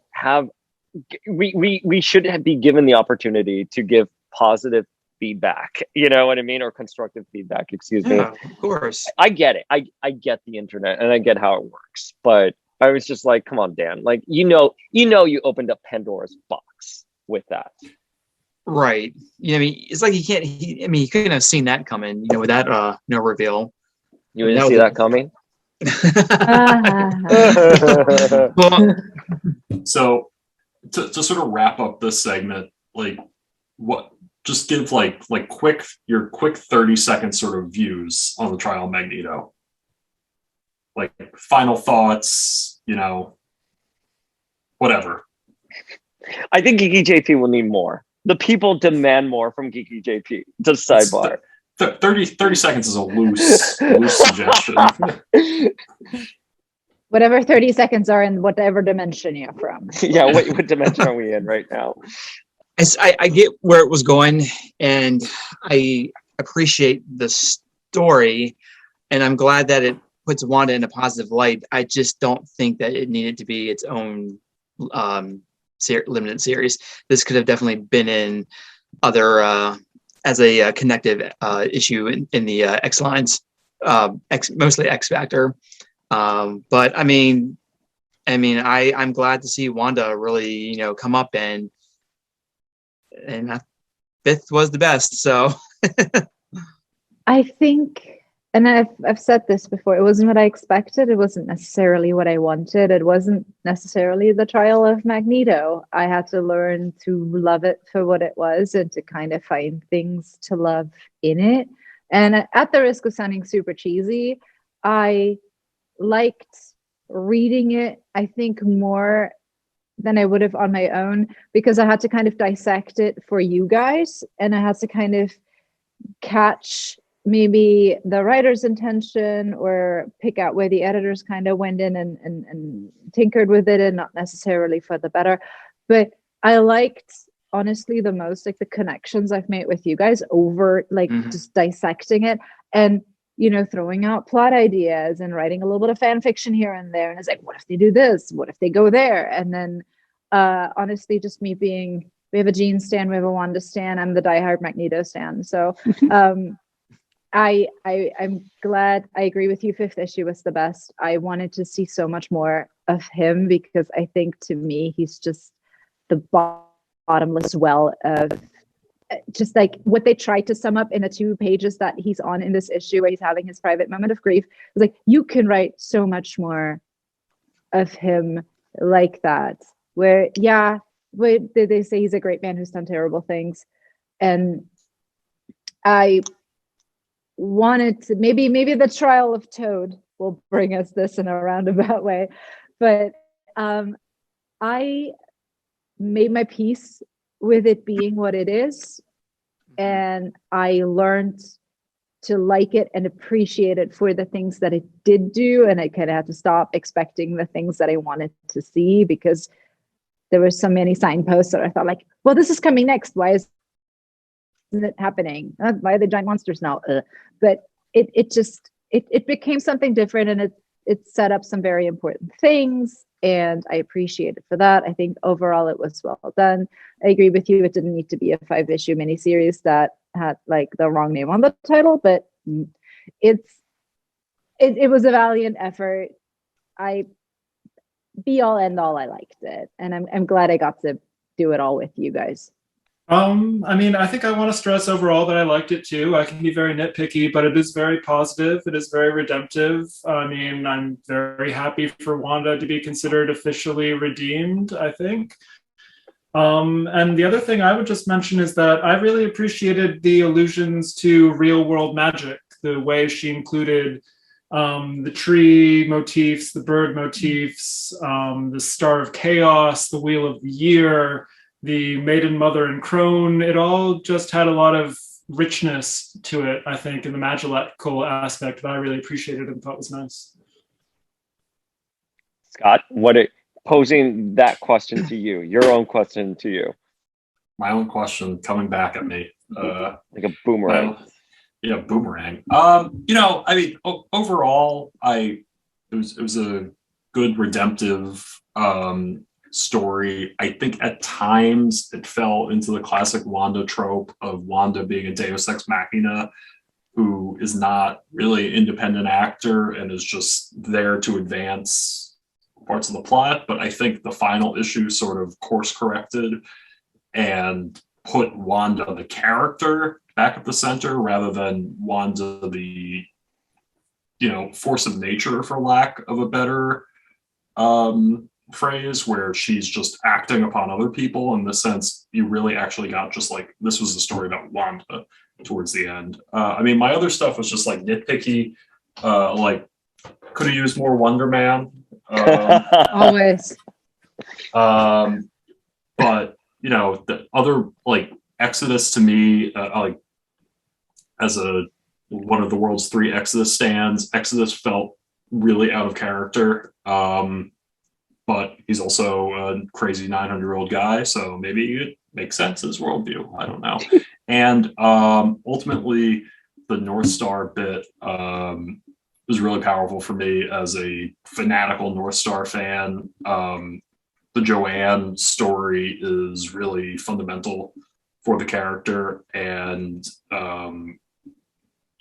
S2: we should be given the opportunity to give positive feedback. You know what I mean? Or constructive feedback, excuse me.
S5: Yeah, of course.
S2: I get it. I get the internet and I get how it works, but I was just like, come on, Dan. Like, you opened up Pandora's box with that.
S5: Right. I mean, it's like he couldn't have seen that coming, with that no reveal.
S2: You didn't see that coming?
S5: Well,
S3: So to sort of wrap up this segment, like what just give your quick 30-second sort of views on the Trial of Magneto. Like final thoughts, whatever.
S2: I think Geeky JP will need more. The people demand more from Geeky JP. Just sidebar.
S3: 30 seconds is a loose suggestion.
S4: Whatever 30 seconds are in whatever dimension you're from.
S2: Yeah, what dimension are we in right now?
S5: I get where it was going, and I appreciate the story, and I'm glad that it puts Wanda in a positive light. I just don't think that it needed to be its own limited series. This could have definitely been in other as a connective issue in the X lines, mostly X Factor. But I'm glad to see Wanda really come up, and fifth was the best. So
S4: I think, and I've said this before, it wasn't what I expected. It wasn't necessarily what I wanted. It wasn't necessarily the Trial of Magneto. I had to learn to love it for what it was and to kind of find things to love in it. And at the risk of sounding super cheesy, I liked reading it, I think, more than I would have on my own, because I had to kind of dissect it for you guys, and I had to kind of catch maybe the writer's intention or pick out where the editors kind of went in and tinkered with it, and not necessarily for the better. But I liked, honestly, the most like the connections I've made with you guys over just dissecting it and throwing out plot ideas and writing a little bit of fan fiction here and there. And it's like, what if they do this? What if they go there? And then honestly, just me being, we have a Jean stan, we have a Wanda stan, I'm the diehard Magneto stan. So I'm glad. I agree with you. Fifth issue was the best. I wanted to see so much more of him, because I think, to me, he's just the bottomless well of just like what they tried to sum up in the 2 pages that he's on in this issue, where he's having his private moment of grief. It's like, you can write so much more of him like that, where they say he's a great man who's done terrible things. And I wanted to, maybe the Trial of Toad will bring us this in a roundabout way, but I made my peace with it being what it is, and I learned to like it and appreciate it for the things that it did do, and I kind of had to stop expecting the things that I wanted to see, because there were so many signposts that I thought like, well, this is coming next, why isn't it happening? Why are the giant monsters now? But it became something different, and it set up some very important things, and I appreciate it for that. I think overall it was well done. I agree with you, it didn't need to be a 5-issue miniseries that had like the wrong name on the title, but it was a valiant effort. Be all end all, I liked it, and I'm glad I got to do it all with you guys.
S6: I think I want to stress overall that I liked it too. I can be very nitpicky, but it is very positive. It is very redemptive. I'm very happy for Wanda to be considered officially redeemed, I think. And the other thing I would just mention is that I really appreciated the allusions to real world magic, the way she included the tree motifs, the bird motifs, the Star of Chaos, the Wheel of the Year, the Maiden, Mother, and Crone. It all just had a lot of richness to it, I think, in the magical aspect that I really appreciated and thought was nice.
S2: Scott, posing that question to you, your own question to you.
S3: My own question coming back at me.
S2: Like a boomerang.
S3: Boomerang. Overall, it was a good redemptive story. I think at times it fell into the classic Wanda trope of Wanda being a Deus Ex Machina who is not really an independent actor and is just there to advance parts of the plot. But I think the final issue sort of course corrected and put Wanda the character back at the center rather than Wanda the force of nature, for lack of a better phrase, where she's just acting upon other people. In the sense, you really actually got just like, this was the story about Wanda towards the end. My other stuff was just like nitpicky, like could have used more Wonder Man.
S4: Always.
S3: But the other, like, Exodus to me, as one of the world's 3 Exodus stands, Exodus felt really out of character. But he's also a crazy 900-year-old guy, so maybe it makes sense in his worldview. I don't know. And ultimately, the North Star bit was really powerful for me as a fanatical North Star fan. The Joanne story is really fundamental for the character, and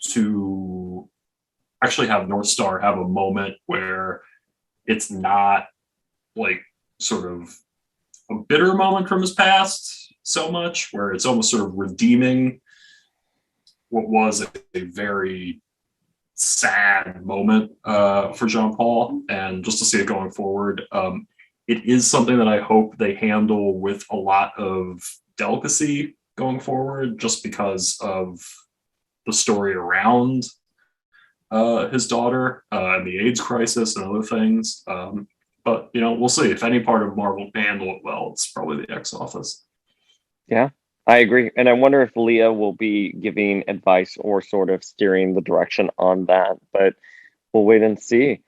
S3: to actually have North Star have a moment where it's not like sort of a bitter moment from his past so much, where it's almost sort of redeeming what was a very sad moment for Jean Paul, and just to see it going forward. It is something that I hope they handle with a lot of delicacy going forward, just because of the story around his daughter and the AIDS crisis and other things. But we'll see. If any part of Marvel can handle it well, it's probably the X Office.
S2: Yeah, I agree. And I wonder if Leah will be giving advice or sort of steering the direction on that, but we'll wait and see.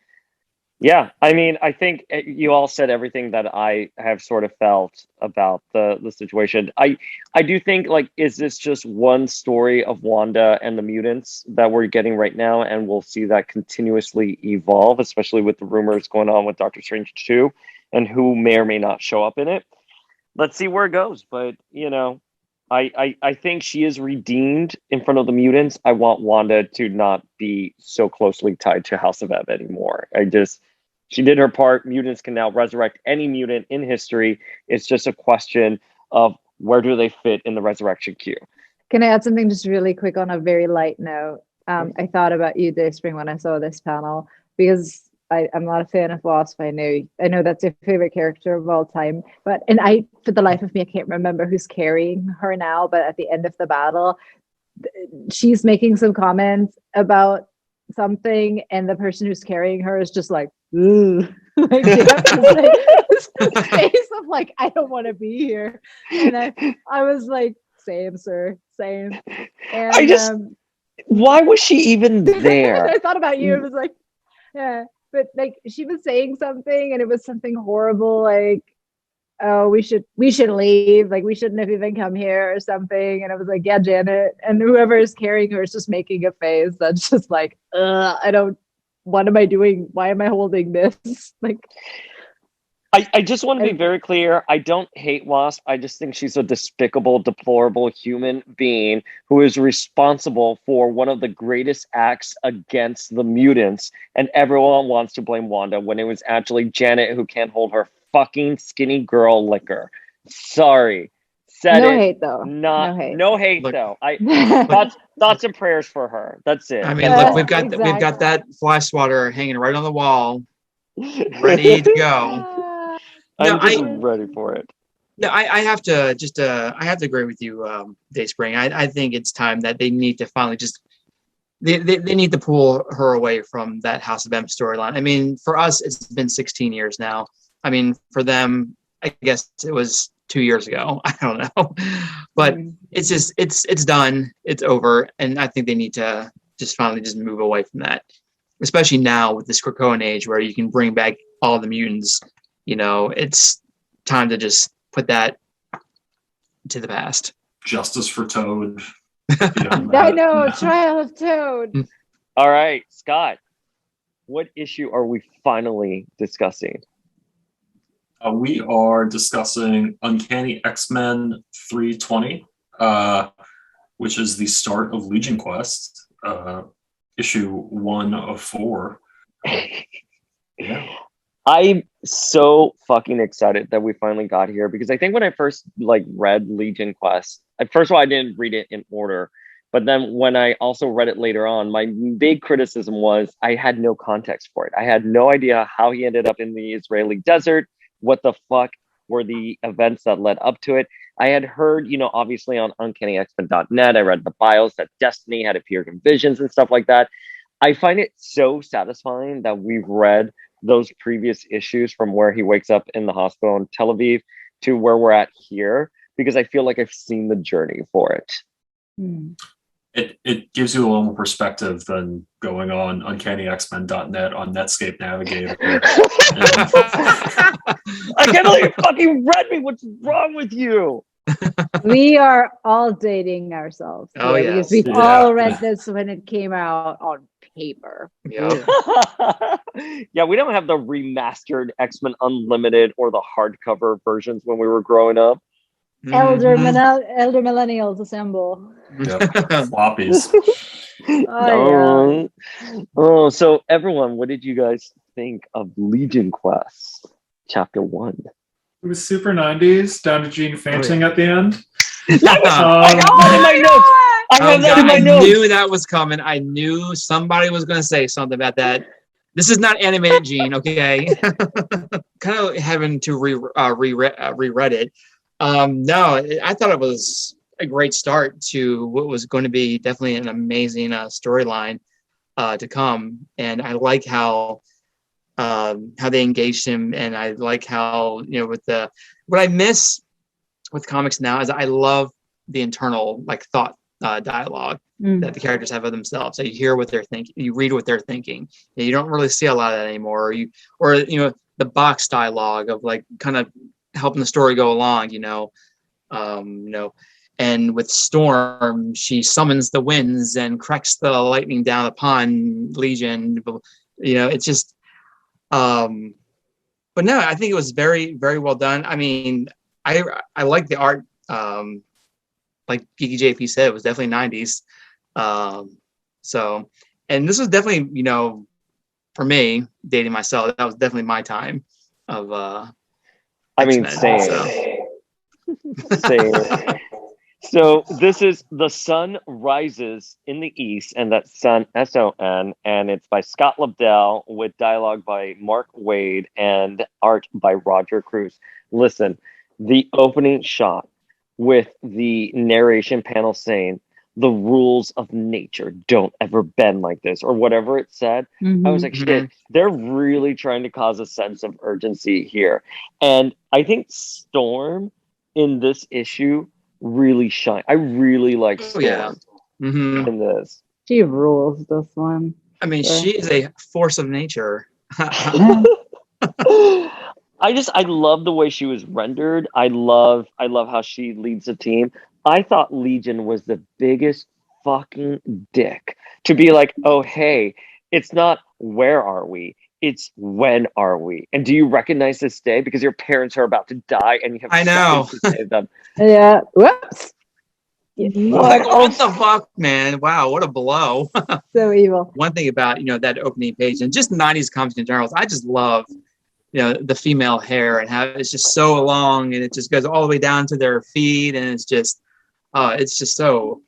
S2: Yeah, I think you all said everything that I have sort of felt about the situation. I do think, like, is this just one story of Wanda and the mutants that we're getting right now, and we'll see that continuously evolve, especially with the rumors going on with Doctor Strange 2 and who may or may not show up in it. Let's see where it goes. But, I think she is redeemed in front of the mutants. I want Wanda to not be so closely tied to House of M anymore. She did her part. Mutants can now resurrect any mutant in history. It's just a question of where do they fit in the resurrection queue.
S4: Can I add something just really quick on a very light note? I thought about you, Dayspring, when I saw this panel, because I'm not a fan of Wasp. I know that's your favorite character of all time, and for the life of me, I can't remember who's carrying her now, but at the end of the battle, she's making some comments about something, and the person who's carrying her is just like, ooh. Like, they have this face of like, I don't want to be here. And I was like, same, sir, same. And
S2: why was she even there?
S4: I thought about you. It was like, yeah, but like, she was saying something, and it was something horrible, like, oh, we should leave, like, we shouldn't have even come here or something. And I was like, yeah, Janet. And whoever is carrying her is just making a face that's just like, what am I doing? Why am I holding this? Like,
S2: I just want to be very clear. I don't hate Wasp. I just think she's a despicable, deplorable human being who is responsible for one of the greatest acts against the mutants. And everyone wants to blame Wanda when it was actually Janet who can't hold her fucking skinny girl liquor. Sorry.
S4: No hate though.
S2: No hate
S5: Look,
S2: though. Thoughts and prayers for her. That's it.
S5: Look, we've got that fly swatter hanging right on the wall, ready to go.
S2: I'm just ready for it.
S5: No, I have to agree with you, Dayspring. I think it's time that they need to finally they need to pull her away from that House of M storyline. For us, it's been 16 years now. For them, I guess it was 2 years ago. I don't know, but it's just it's done. It's over, and I think they need to just finally just move away from that, especially now with this Krakoan age where you can bring back all the mutants. It's time to just put that to the past.
S3: Justice for Toad.
S4: I know, Trial of Toad.
S2: All right, Scott, what issue are we finally discussing?
S3: We are discussing Uncanny X-Men 320, which is the start of Legion Quest, issue 1 of 4. Yeah.
S2: I'm so fucking excited that we finally got here, because I think when I first read Legion Quest, first of all, I didn't read it in order, but then when I also read it later on, my big criticism was I had no context for it. I had no idea how he ended up in the Israeli desert. What the fuck were the events that led up to it? I had heard, obviously on UncannyX-Men.net, I read the bios that Destiny had appeared in visions and stuff like that. I find it so satisfying that we've read those previous issues from where he wakes up in the hospital in Tel Aviv to where we're at here, because I feel like I've seen the journey for it.
S3: It gives you a little more perspective than going on UncannyX-Men.net on Netscape Navigator.
S2: I can't believe you fucking read me. What's wrong with you?
S4: We are all dating ourselves.
S5: Oh,
S4: here,
S5: yes.
S4: because we've all read this when it came out on paper.
S5: Yeah.
S2: Yeah, we don't have the remastered X-Men Unlimited or the hardcover versions when we were growing up.
S4: Elder millennials assemble.
S3: Yep. Floppies.
S2: Oh, so everyone, what did you guys think of Legion Quest Chapter 1?
S6: It was super 90s, down to Jean fainting at the end.
S2: I have that in my notes. I have that in my notes.
S5: I knew that was coming. I knew somebody was going to say something about that. This is not animated Jean, okay? Kind of having to reread it. No, I thought it was a great start to what was going to be definitely an amazing storyline to come, and I like how they engaged him, and I like how with what I miss with comics now is I love the internal thought dialogue that the characters have of themselves. So you hear what they're thinking, you read what they're thinking. You don't really see a lot of that anymore. Or the box dialogue of kind of helping the story go along, and with Storm, she summons the winds and cracks the lightning down upon Legion. It's just, but no, I think it was very, very well done. I mean, I like the art. Like Geeky JP said, it was definitely 90s. So, and this was definitely, for me, dating myself, that was definitely my time of,
S2: I mean,
S5: X-Men,
S2: same. So this is The Sun Rises in the East, and that's Sun, S-O-N, and it's by Scott Lobdell with dialogue by Mark Waid and art by Roger Cruz. Listen, the opening shot with the narration panel saying, "The rules of nature don't ever bend like this," or whatever it said. I was like, shit, they're really trying to cause a sense of urgency here. And I think Storm in this issue really shine. I really like Storm in this.
S4: She rules this one.
S5: I mean, she is a force of nature.
S2: I love the way she was rendered. I love how she leads the team. I thought Legion was the biggest fucking dick to be like, oh, hey, it's not where are we? It's when are we? And do you recognize this day? Because your parents are about to die and you have seconds to save them.
S4: Yeah. Whoops.
S5: What the fuck, man? Wow, what a blow.
S4: So evil.
S5: One thing about, that opening page and just 90s comics in general, I just love, the female hair and how it's just so long and it just goes all the way down to their feet. And it's just so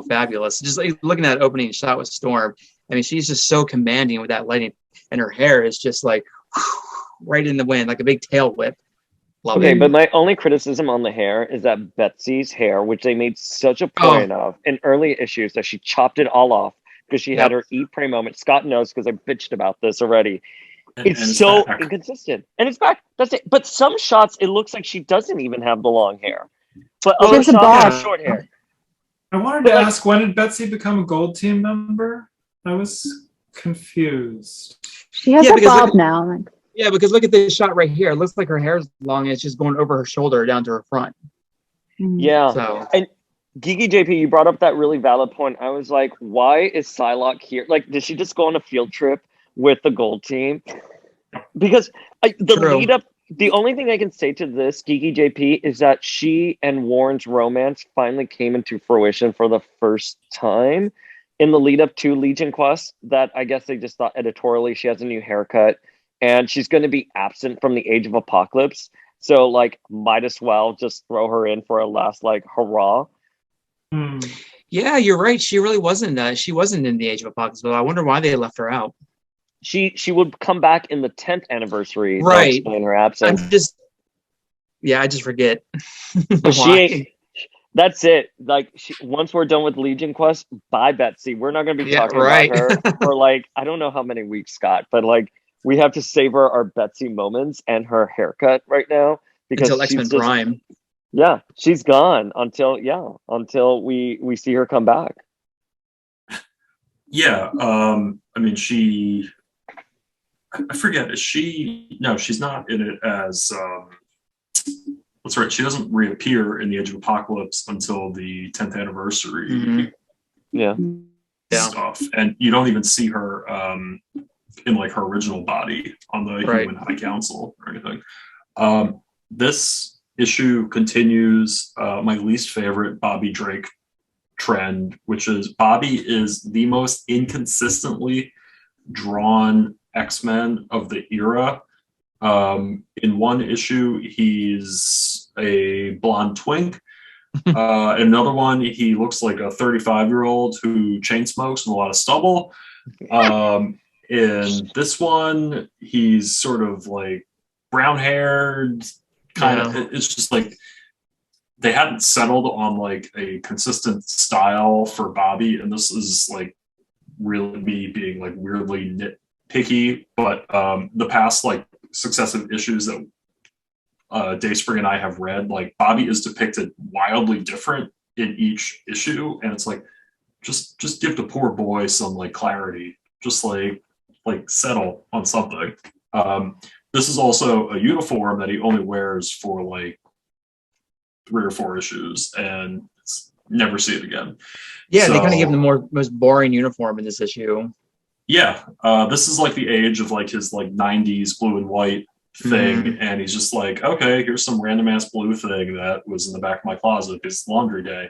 S5: fabulous. Just looking at that opening shot with Storm. I mean, she's just so commanding with that lighting, and her hair is just right in the wind, like a big tail whip. Love it.
S2: But my only criticism on the hair is that Betsy's hair, which they made such a point of in early issues, that she chopped it all off because she had her eat pray moment. Scott knows because I bitched about this already. It's so inconsistent, and it's back. That's it. But some shots, it looks like she doesn't even have the long hair. But other shots have short hair.
S6: I wanted to ask, when did Betsy become a Gold Team member? I was confused.
S4: She has a bob now.
S5: Yeah, because look at this shot right here. It looks like her hair is long and it's just going over her shoulder down to her front.
S2: Yeah.
S5: So.
S2: And Geeky JP, you brought up that really valid point. I was like, why is Psylocke here? Like, did she just go on a field trip with the gold team? Because the
S5: True.
S2: lead up, the only thing I can say to this, Geeky JP, is that she and Warren's romance finally came into fruition for the first time in the lead up to Legion Quest. That I guess they just thought editorially she has a new haircut and she's going to be absent from the Age of Apocalypse. So, like, might as well just throw her in for a last, like, hurrah.
S5: Yeah, you're right. She really wasn't. She wasn't in the Age of Apocalypse, but I wonder why they left her out.
S2: She would come back in the 10th anniversary.
S5: Right.
S2: To explain her absence.
S5: I just forget.
S2: But she ain't. That's it. Like, once we're done with Legion Quest, bye, Betsy. We're not going to be talking about her for, like, I don't know how many weeks, Scott, but, like, we have to savor our Betsy moments and her haircut right now because
S5: until X-Men Prime.
S2: Yeah, she's gone until we see her come back.
S3: Yeah, I mean, I forget. Is she? No, she's not in it as. That's right. She doesn't reappear in the Age of Apocalypse until the 10th anniversary.
S5: Mm-hmm.
S2: Yeah.
S3: Stuff, and you don't even see her in like her original body on the Human High Council or anything. This issue continues my least favorite Bobby Drake trend, which is Bobby is the most inconsistently drawn X-Men of the era. In one issue, he's a blonde twink. In another one, he looks like a 35-year-old who chain smokes with a lot of stubble. In this one, he's sort of like brown-haired, kind of. It's just like they hadn't settled on like a consistent style for Bobby, and this is like really me being like weirdly nitpicky. But the past like successive issues that Dayspring and I have read, like Bobby is depicted wildly different in each issue, and it's like just give the poor boy some like clarity, just like settle on something. This is also a uniform that he only wears for like 3 or 4 issues and never see it again.
S5: Yeah, so, they kind of give him the most boring uniform in this issue.
S3: Yeah, this is like the age of like his like 90s blue and white thing, and he's just like, okay, here's some random ass blue thing that was in the back of my closet. It's laundry day.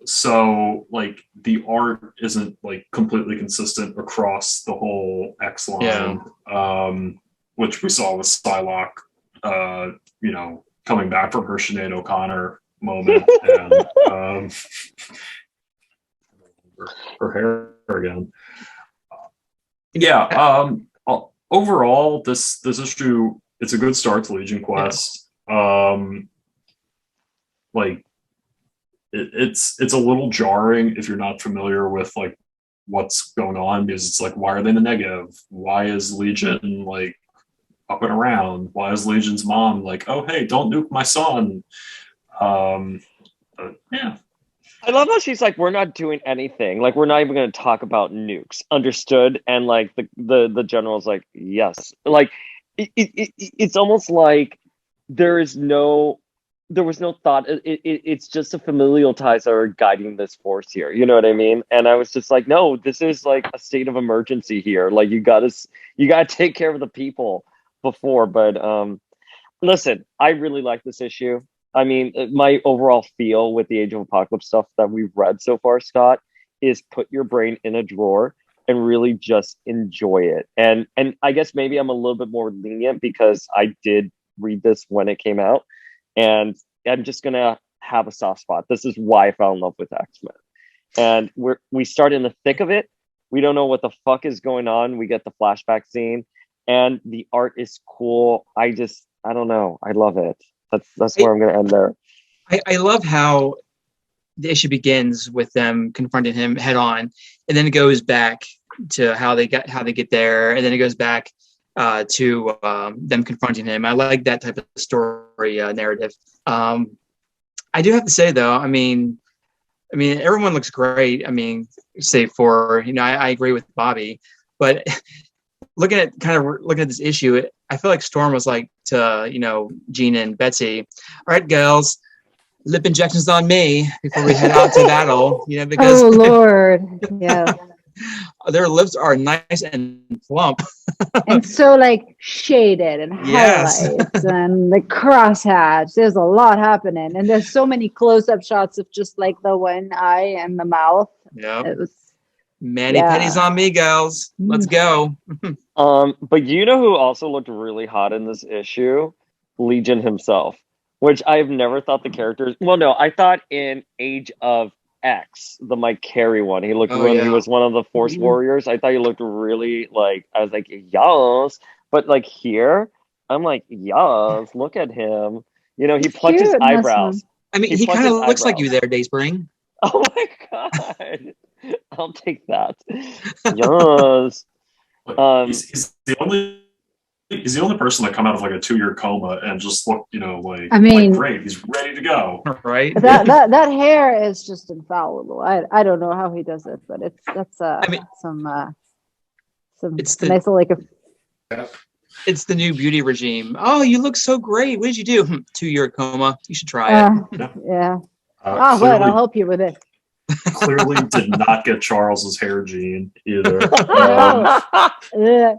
S3: So like the art isn't like completely consistent across the whole X line, which we saw with Psylocke, coming back from her Sinead O'Connor moment and her hair again. Overall, this issue, it's a good start to Legion Quest. It's a little jarring if you're not familiar with like what's going on, because it's like, why are they in the negative? Why is Legion like up and around? Why is Legion's mom like, oh hey, don't nuke my son?
S2: I love how she's like, we're not doing anything. Like, we're not even going to talk about nukes. Understood? And like the general's like, yes. Like, it's almost like there was no thought. It's just the familial ties that are guiding this force here. You know what I mean? And I was just like, no, this is like a state of emergency here. Like, you gotta take care of the people before. But listen, I really like this issue. I mean, my overall feel with the Age of Apocalypse stuff that we've read so far, Scott, is put your brain in a drawer and really just enjoy it. And I guess maybe I'm a little bit more lenient because I did read this when it came out, and I'm just gonna have a soft spot. This is why I fell in love with X-Men. And we start in the thick of it. We don't know what the fuck is going on. We get the flashback scene, and the art is cool. I don't know. I love it. That's where I'm going to end there.
S5: I love how the issue begins with them confronting him head on, and then it goes back to how they get there, and then it goes back to them confronting him. I like that type of story narrative. I do have to say though, I mean, everyone looks great. I mean, save for I agree with Bobby, but looking at this issue, I feel like Storm was like to Jean and Betsy, all right, girls, lip injections on me before we head out to battle. Because
S4: Oh Lord, yeah.
S5: their lips are nice and plump.
S4: And so like shaded and
S5: Yes.
S4: highlights and the crosshatch. There's a lot happening, and there's so many close-up shots of just like the one eye and the mouth.
S5: Yep.
S4: It was
S5: Many pennies on me, girls. Let's go.
S2: But you know who also looked really hot in this issue? Legion himself, which I've never thought the characters. Well, no, I thought in Age of X, the Mike Carey one, he looked when he was one of the Force Warriors. I thought he looked really like, I was like, yes. But like here, I'm like, yes, look at him. He plucked his eyebrows.
S5: I mean, he kind of looks like you there, Dayspring.
S2: Oh my god. I'll take that. Yes.
S3: He's the only person that come out of like a 2-year coma and just look, like,
S4: I mean,
S3: like great. He's ready to go.
S5: Right.
S4: That hair is just infallible. I don't know how he does it, but it's nice like
S5: it's the new beauty regime. Oh, you look so great. What did you do? 2-year coma. You should try it.
S4: Yeah.
S3: Clearly,
S4: I'll help you with it.
S3: Clearly did not get Charles's hair gene either.
S4: Yeah.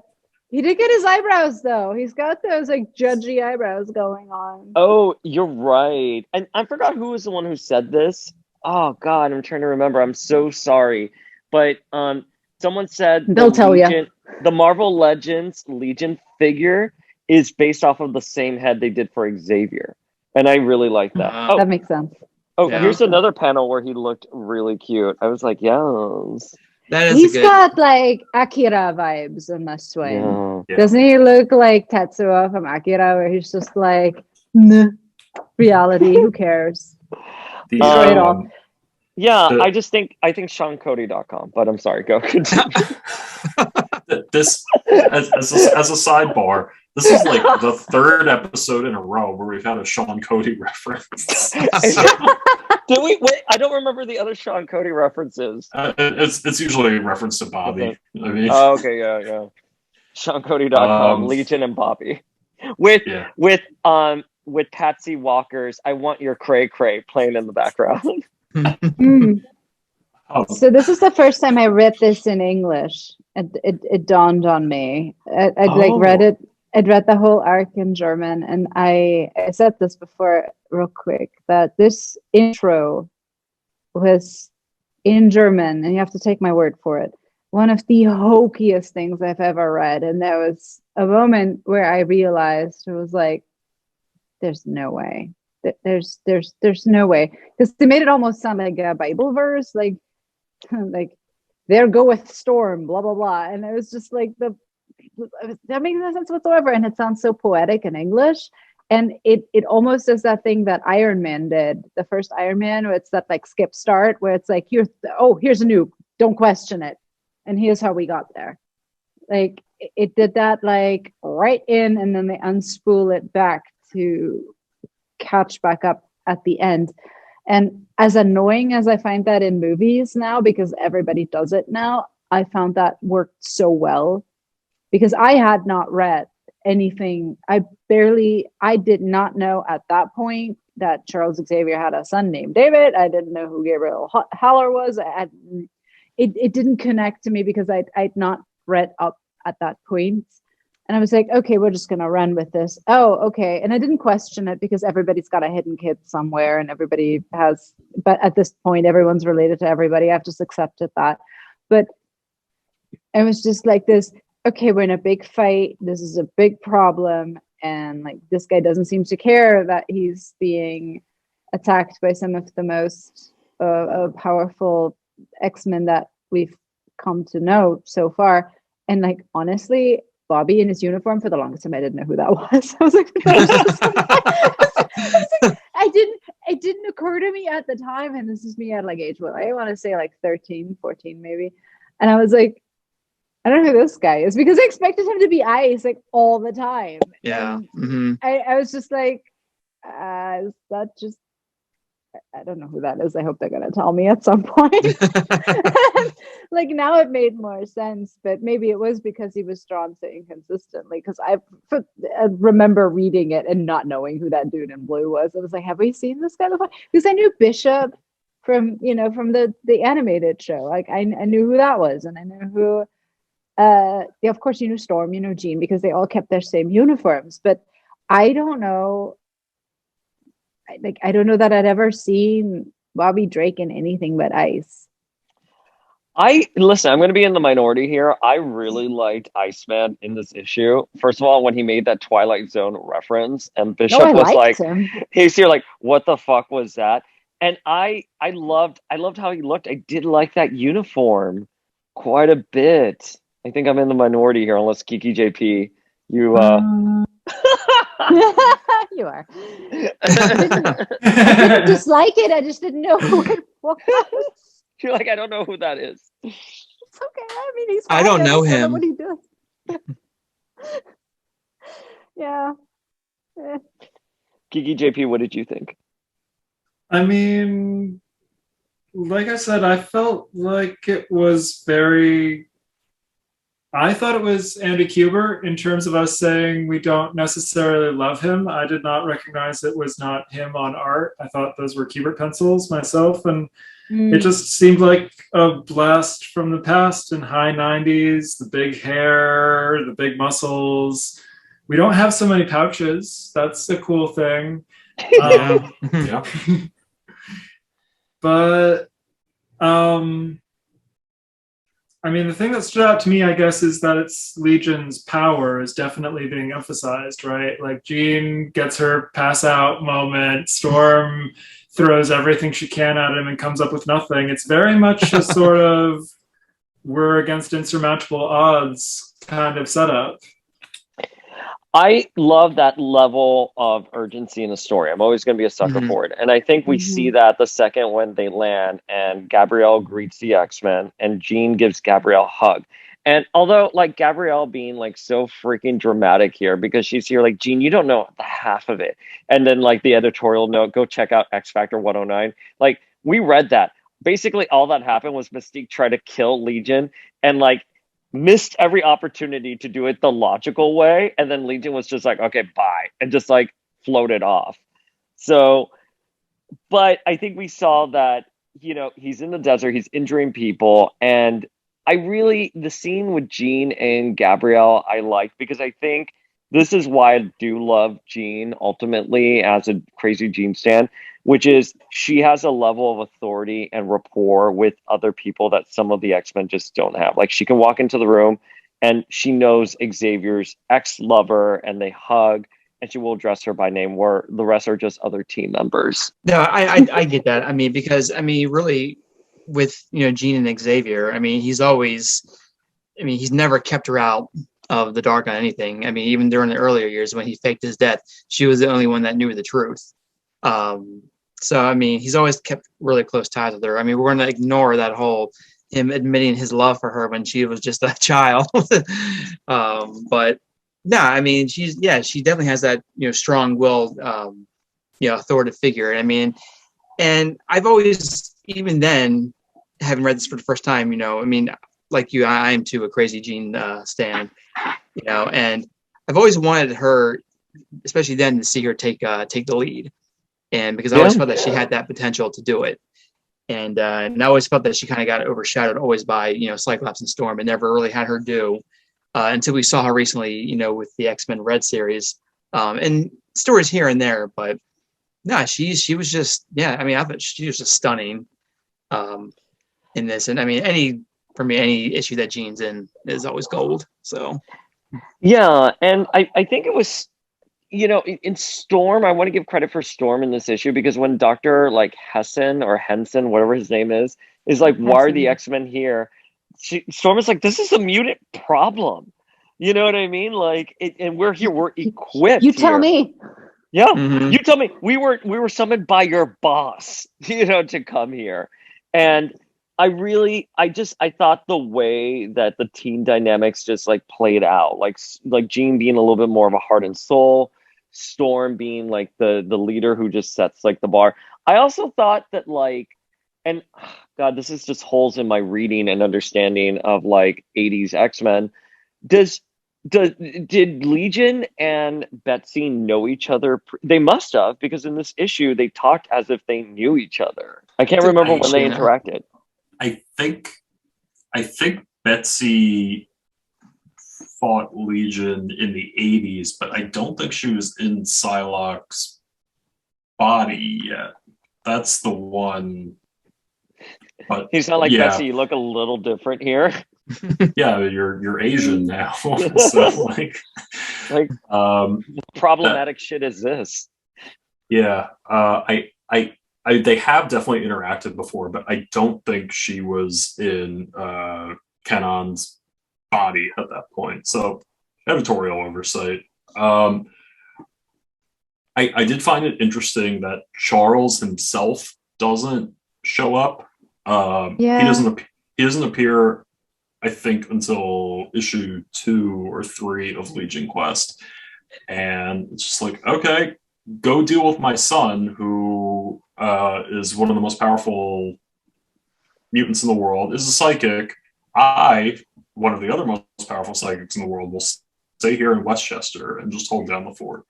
S4: He did get his eyebrows though. He's got those like judgy eyebrows going on.
S2: Oh, you're right. And I forgot who was the one who said this. Oh God, I'm trying to remember. I'm so sorry. But someone said
S4: they'll tell you.
S2: The Marvel Legends Legion figure is based off of the same head they did for Xavier. And I really like that.
S4: That makes sense.
S2: Oh, here's another panel where he looked really cute. I was like, yes.
S4: He's got like Akira vibes in this way.
S2: Yeah.
S4: Doesn't he look like Tetsuo from Akira, where he's just like, nah, reality, who cares? Straight off.
S2: Yeah, I think SeanCody.com, but I'm sorry, go continue.
S3: This as a sidebar, this is like the 3rd episode in a row where we've had a Sean Cody reference.
S2: Did we? Wait, I don't remember the other Sean Cody references.
S3: It's usually a reference to Bobby. I mean,
S2: okay, yeah. SeanCody.com, Legion and Bobby, with Patsy Walker's "I Want Your Cray Cray" playing in the background.
S4: So this is the first time I read this in English. It dawned on me. I'd read it. I'd read the whole arc in German, and I said this before real quick, that this intro was in German, and you have to take my word for it, one of the hokiest things I've ever read. And there was a moment where I realized, it was like, there's no way. There's no way. Because they made it almost sound like a Bible verse, like there goeth storm, blah, blah, blah. And it was just like, that makes no sense whatsoever. And it sounds so poetic in English. And it almost is that thing that Iron Man did, the first Iron Man, where it's that like skip start, where it's like, here's a nuke, don't question it. And here's how we got there. Like it did that like right in, and then they unspool it back to catch back up at the end. And as annoying as I find that in movies now, because everybody does it now, I found that worked so well, because I had not read anything. I did not know at that point that Charles Xavier had a son named David. I didn't know who Gabriel Haller was. It didn't connect to me because I'd not read up at that point. And I was like, okay, we're just going to run with this. Oh, okay. And I didn't question it because everybody's got a hidden kid somewhere, and everybody has, but at this point, everyone's related to everybody. I've just accepted that. But it was just like this, okay, we're in a big fight. This is a big problem. And like, this guy doesn't seem to care that he's being attacked by some of the most powerful X-Men that we've come to know so far. And like, honestly, Bobby in his uniform, for the longest time, I didn't know who that was. I was like, it didn't occur to me at the time. And this is me at like age, what, I want to say like 13, 14 maybe. And I was like, I don't know who this guy is, because I expected him to be Ice like all the time.
S5: Yeah.
S4: I was just like, is that just I don't know who that is. I hope they're gonna tell me at some point. Like now it made more sense, but maybe it was because he was drawn so inconsistently. Because I remember reading it and not knowing who that dude in blue was. I was like, have we seen this guy before? Because I knew Bishop from from the animated show. Like I knew who that was, and I knew who. Yeah, of course you knew Storm, you know Jean, because they all kept their same uniforms. But I don't know. I don't know that I'd ever seen Bobby Drake in anything but ice.
S2: Listen, I'm going to be in the minority here. I really liked Iceman in this issue. First of all, when he made that Twilight Zone reference, and Bishop
S4: I
S2: was
S4: liked
S2: like,
S4: him.
S2: he's here like, what the fuck was that? And I loved how he looked. I did like that uniform quite a bit. I think I'm in the minority here, unless Geeky JP, you
S4: You are. I didn't dislike it. I just didn't know who it was.
S2: You're like, I don't know who that is.
S4: It's okay. I mean, he's.
S5: I don't know
S4: understand
S5: him.
S4: What he does. Yeah.
S2: Geeky JP, what did you think?
S6: I mean, like I said, I felt like it was I thought it was Andy Kubert in terms of us saying we don't necessarily love him. I did not recognize it was not him on art. I thought those were Kubert pencils myself, and it just seemed like a blast from the past in high 90s, the big hair, the big muscles. We don't have so many pouches. That's a cool thing.
S3: Yeah.
S6: But I mean, the thing that stood out to me, I guess, is that it's Legion's power is definitely being emphasized, right? Like Jean gets her pass out moment, Storm throws everything she can at him and comes up with nothing. It's very much a sort of we're against insurmountable odds kind of setup.
S2: I love that level of urgency in the story. I'm always going to be a sucker for it. And I think we see that the second when they land and Gabrielle greets the X-Men and Jean gives Gabrielle a hug. And although like Gabrielle being like so freaking dramatic here because she's here like, Jean, you don't know the half of it. And then like the editorial note, go check out X Factor 109. Like we read that. Basically all that happened was Mystique tried to kill Legion and like missed every opportunity to do it the logical way, and then Legion was just like, okay, bye, and just like floated off. So, but I think we saw that, he's in the desert, he's injuring people, and the scene with Jean and Gabrielle I liked because I think this is why I do love Jean ultimately as a crazy Jean stan, which is she has a level of authority and rapport with other people that some of the X-Men just don't have. Like she can walk into the room and she knows Xavier's ex-lover and they hug and she will address her by name where the rest are just other team members.
S5: No, I get that. I mean, because really with, Jean and Xavier, he's never kept her out of the dark on anything. I mean, even during the earlier years when he faked his death, she was the only one that knew the truth. So, he's always kept really close ties with her. We're going to ignore that whole him admitting his love for her when she was just a child. But no, she definitely has that, strong-willed, authoritative figure. And I've always, even then, having read this for the first time, like you, I am too a crazy Jean stan, and I've always wanted her, especially then, to see her take the lead. And because I always felt that she had that potential to do it. And I always felt that she kind of got overshadowed always by, Cyclops and Storm and never really had her do until we saw her recently, with the X-Men Red series and stories here and there. But no, she was just, I thought she was just stunning in this. And any issue that Jean's in is always gold. So.
S2: Yeah. And I think it was, in Storm, I want to give credit for Storm in this issue because when Dr. like Henson, whatever his name is like, why are the X-Men here? Storm is like, this is a mutant problem. You know what I mean? Like, and we're here, we're equipped.
S4: You tell me.
S2: Yeah, you tell me. We were summoned by your boss, to come here. And I thought the way that the team dynamics just like played out, like Jean being a little bit more of a heart and soul, Storm being like the leader who just sets like the bar. I also thought that like, and God, this is just holes in my reading and understanding of like 80s X-Men. Did Legion and Betsy know each other? They must have, because in this issue they talked as if they knew each other. I can't remember when they interacted.
S3: I think Betsy fought Legion in the 80s, but I don't think she was in Psylocke's body yet. That's the one. But
S2: he's not like Betsy. You look a little different here.
S3: Yeah, you're Asian now. So like
S2: problematic shit is this?
S3: Yeah, they have definitely interacted before, but I don't think she was in Kenon's body at that point. So editorial oversight. I did find it interesting that Charles himself doesn't show up. He doesn't appear, I think, until issue 2 or 3 of Legion Quest. And it's just like, okay, go deal with my son, who is one of the most powerful mutants in the world, is a psychic. One of the other most powerful psychics in the world, will stay here in Westchester and just hold down the fort.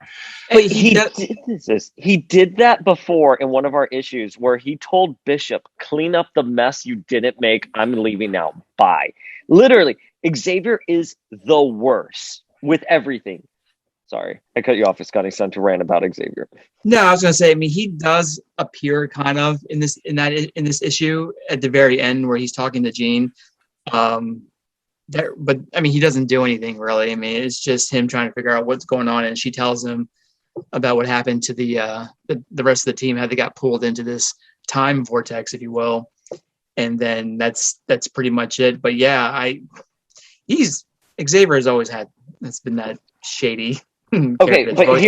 S2: But he did that before in one of our issues where he told Bishop, clean up the mess you didn't make. I'm leaving now. Bye. Literally, Xavier is the worst with everything. Sorry, I cut you off, Askani Son, to rant about Xavier.
S5: No, I was going to say, I mean, he does appear kind of in this issue at the very end where he's talking to Jean. But I mean, he doesn't do anything really. I mean, it's just him trying to figure out what's going on, and she tells him about what happened to the rest of the team, how they got pulled into this time vortex, if you will. And then that's pretty much it. But yeah, Xavier has always been that shady.
S2: Okay, but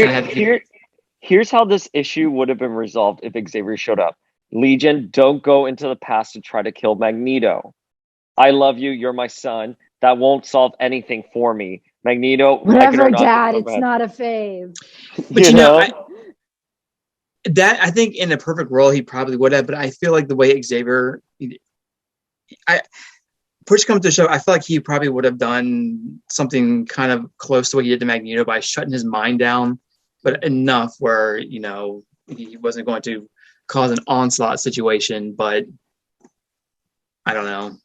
S2: here's how this issue would have been resolved if Xavier showed up. Legion, don't go into the past to try to kill Magneto. I love you. You're my son. That won't solve anything for me. Magneto.
S4: Whatever, Dad. It's not a fave.
S5: But you know, I think in a perfect world he probably would have. But I feel like the way Xavier, push comes to shove, I feel like he probably would have done something kind of close to what he did to Magneto by shutting his mind down, but enough where he wasn't going to cause an onslaught situation. But I don't know.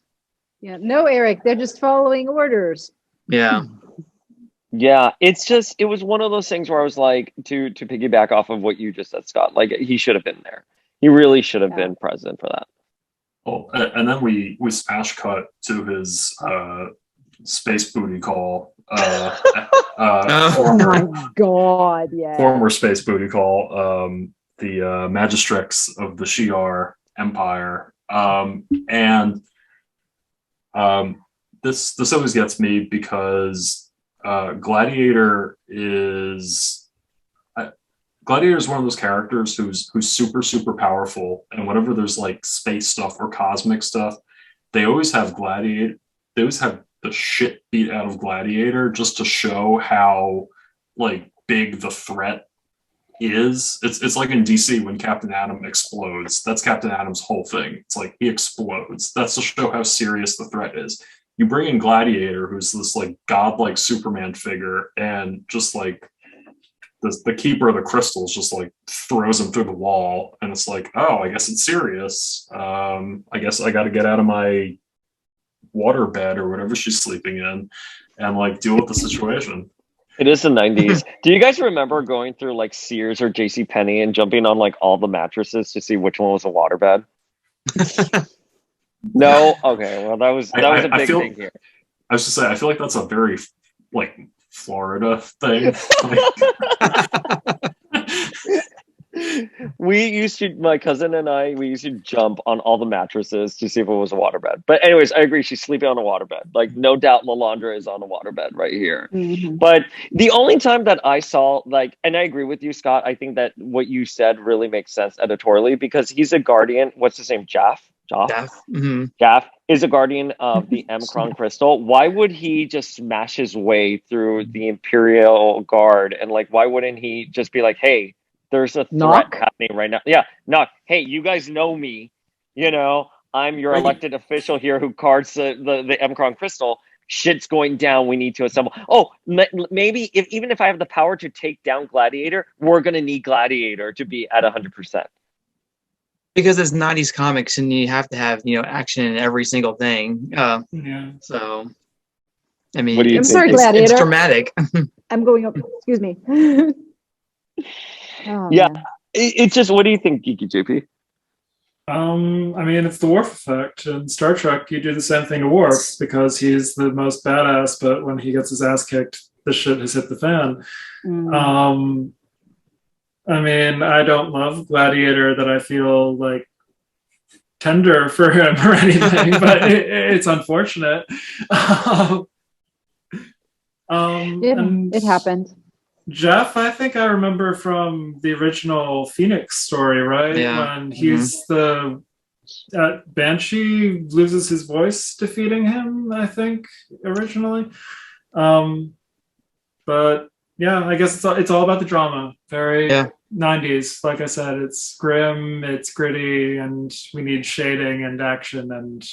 S4: Yeah, no, Eric, they're just following orders.
S5: Yeah.
S2: Yeah, it was one of those things where I was like, to piggyback off of what you just said, Scott, like he should have been there. He really should have been present for that.
S3: Well, and then we smash cut to his space booty call.
S4: Oh my God, yeah.
S3: Former space booty call, the Magistrix of the Shi'ar Empire. This always gets me because Gladiator is one of those characters who's super, super powerful, and whenever there's like space stuff or cosmic stuff, they always have the shit beat out of Gladiator just to show how like big the threat is. It's like in DC when Captain Atom explodes. That's Captain Atom's whole thing. It's like he explodes. That's to show how serious the threat is. You bring in Gladiator, who's this like godlike Superman figure, and just like the keeper of the crystals just like throws him through the wall, and it's like, oh, I guess it's serious. I guess I got to get out of my water bed or whatever she's sleeping in and like deal with the situation.
S2: It is the 90s. Do you guys remember going through like Sears or JCPenney and jumping on like all the mattresses to see which one was a waterbed? No? Okay, well that was a big thing here.
S3: I was just saying, I feel like that's a very like Florida thing.
S2: My cousin and I, we used to jump on all the mattresses to see if it was a waterbed. But anyways, I agree, she's sleeping on a waterbed. Like, no doubt Lalandra is on a waterbed right here. Mm-hmm. But the only time that I saw, like, and I agree with you, Scott, I think that what you said really makes sense editorially, because he's a Guardian. What's his name? Jaff? Jaff is a guardian of the M-Cron crystal. Why would he just smash his way through the Imperial Guard? And like, why wouldn't he just be like, hey, there's a threat happening right now. Yeah, knock. Hey, you guys know me. You know, I'm your elected official here who guards the M-Cron crystal. Shit's going down. We need to assemble. Oh, maybe even if I have the power to take down Gladiator, we're going to need Gladiator to be at 100%.
S5: Because it's 90s comics and you have to have, action in every single thing. So, I mean,
S4: I'm sorry,
S5: it's
S4: Gladiator.
S5: It's dramatic.
S4: I'm going up. Excuse me.
S2: Yeah. It's just, what do you think, Geeky JP?
S6: I mean, it's the Worf effect. In Star Trek, you do the same thing to Worf because he's the most badass, but when he gets his ass kicked, the shit has hit the fan. I mean, I don't love Gladiator that I feel like tender for him or anything, but it's unfortunate.
S4: It happened.
S6: Jeff, I think I remember from the original Phoenix story, right?
S5: Yeah.
S6: When he's Banshee loses his voice defeating him, I think, originally. But yeah, I guess it's all about the drama. Very 90s. Like I said, it's grim, it's gritty, and we need shading and action and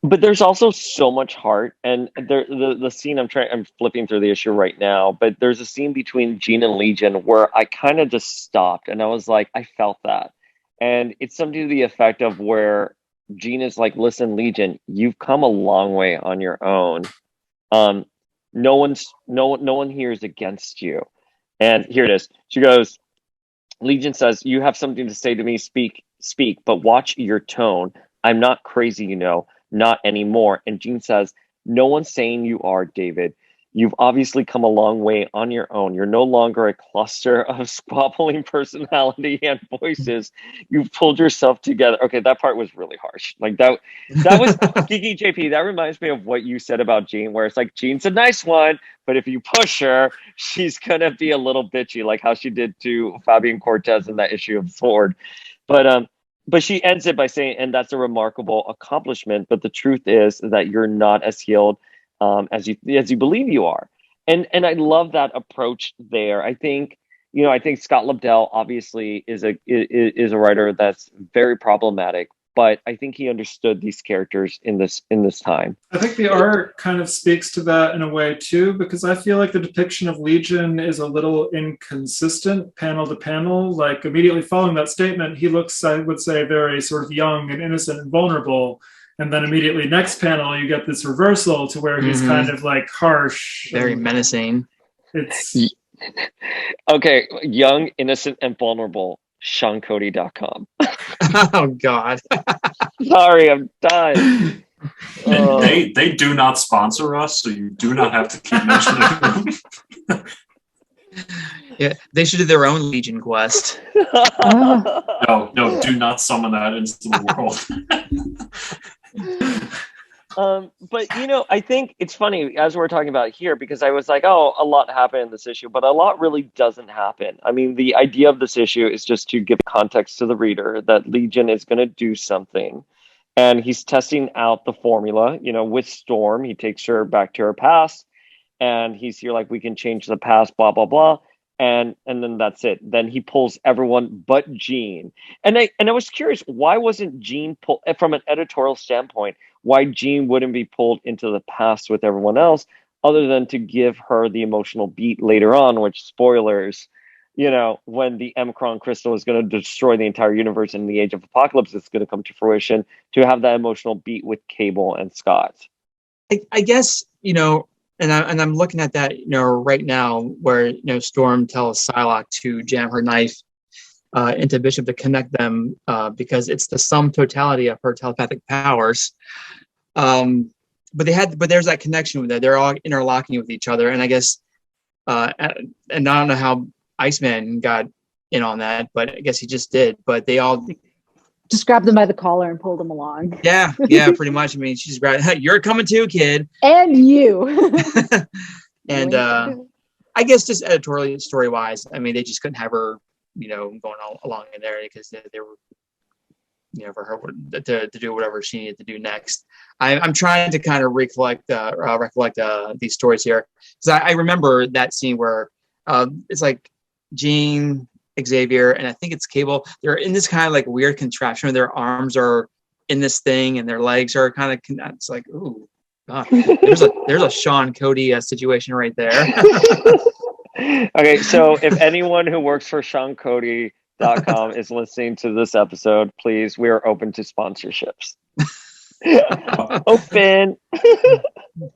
S2: But there's also so much heart, and the scene I'm flipping through the issue right now, but there's a scene between Jean and Legion where I kind of just stopped and I was like, I felt that. And it's something to the effect of where Jean is like, listen, Legion, you've come a long way on your own. No one here is against you. And here it is. She goes, Legion says, you have something to say to me, speak, but watch your tone. I'm not crazy, not anymore. And Jean says, no one's saying you are, David. You've obviously come a long way on your own. You're no longer a cluster of squabbling personality and voices. You've pulled yourself together. Okay, that part was really harsh. Like that was Geeky JP. That reminds me of what you said about Jean, where it's like, Jean's a nice one, but if you push her, she's gonna be a little bitchy, like how she did to Fabian Cortez in that issue of Sword. But she ends it by saying, and that's a remarkable accomplishment, but the truth is that you're not as healed as you believe you are. And I love that approach there. I think Scott Lobdell obviously is a writer that's very problematic, but I think he understood these characters in this time.
S6: I think the art kind of speaks to that in a way too, because I feel like the depiction of Legion is a little inconsistent panel to panel. Like immediately following that statement, he looks, I would say, very sort of young and innocent and vulnerable. And then immediately next panel, you get this reversal to where he's kind of like harsh.
S5: Very menacing.
S6: It's
S2: okay, young, innocent, and vulnerable. SeanCody.com.
S5: Oh God.
S2: Sorry, I'm done.
S3: They do not sponsor us, so you do not have to keep mentioning them.
S5: Yeah, they should do their own Legion quest.
S3: No, do not summon that into the world.
S2: But I think it's funny as we're talking about here, because I was like, oh, a lot happened in this issue, but a lot really doesn't happen. I mean, the idea of this issue is just to give context to the reader that Legion is going to do something, and he's testing out the formula. With Storm, he takes her back to her past, and he's here like, we can change the past, blah blah blah, and then that's it. Then he pulls everyone but Jean, and I was curious, why wasn't Jean pulled from an editorial standpoint? Why Jean wouldn't be pulled into the past with everyone else, other than to give her the emotional beat later on, which, spoilers, when the M-Cron crystal is going to destroy the entire universe in the Age of Apocalypse, it's going to come to fruition, to have that emotional beat with Cable and Scott.
S5: I guess, and I'm looking at that, right now, where, Storm tells Psylocke to jam her knife into Bishop to connect them, because it's the sum totality of her telepathic powers. But there's that connection with that. They're all interlocking with each other, and I guess, and I don't know how Iceman got in on that, but I guess he just did. But they all
S4: just grabbed him by the collar and pulled him along.
S5: Yeah, pretty much. I mean, she's grabbed. Hey, you're coming too, kid.
S4: And you.
S5: And I guess just editorially, story wise, I mean, they just couldn't have her, going all along in there because they were for her to do whatever she needed to do next. I'm trying to kind of recollect these stories here, because I remember that scene where it's like Jean, Xavier, and I think it's Cable. They're in this kind of like weird contraption where their arms are in this thing and their legs are kind of. It's like, ooh, God, there's a Sean Cody situation right there.
S2: Okay, so if anyone who works for SeanCody.com is listening to this episode, please, we are open to sponsorships. Open.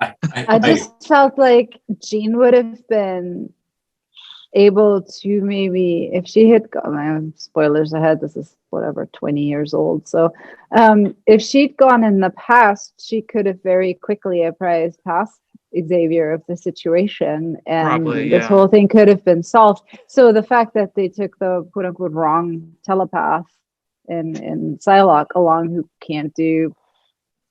S4: I just felt like Jean would have been able to, maybe if she had gone, spoilers ahead, this is whatever 20 years old, so if she'd gone in the past, she could have very quickly apprised past Xavier of the situation, and
S5: Probably,
S4: this whole thing could have been solved. So the fact that they took the quote unquote wrong telepath in Psylocke along, who can't do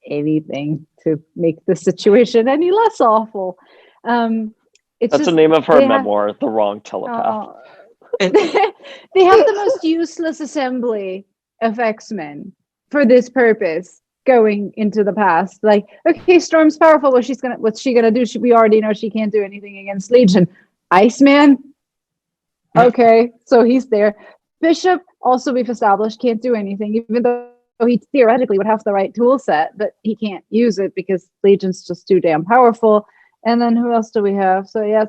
S4: anything to make the situation any less awful, it's
S2: That's
S4: just,
S2: the name of her memoir, The Wrong Telepath.
S4: And they have the most useless assembly of X-Men for this purpose, going into the past. Like, okay, Storm's powerful. What's she gonna do? We already know she can't do anything against Legion. Iceman, okay, so he's there. Bishop, also we've established, can't do anything, even though he theoretically would have the right tool set, but he can't use it because Legion's just too damn powerful. And then who else do we have? So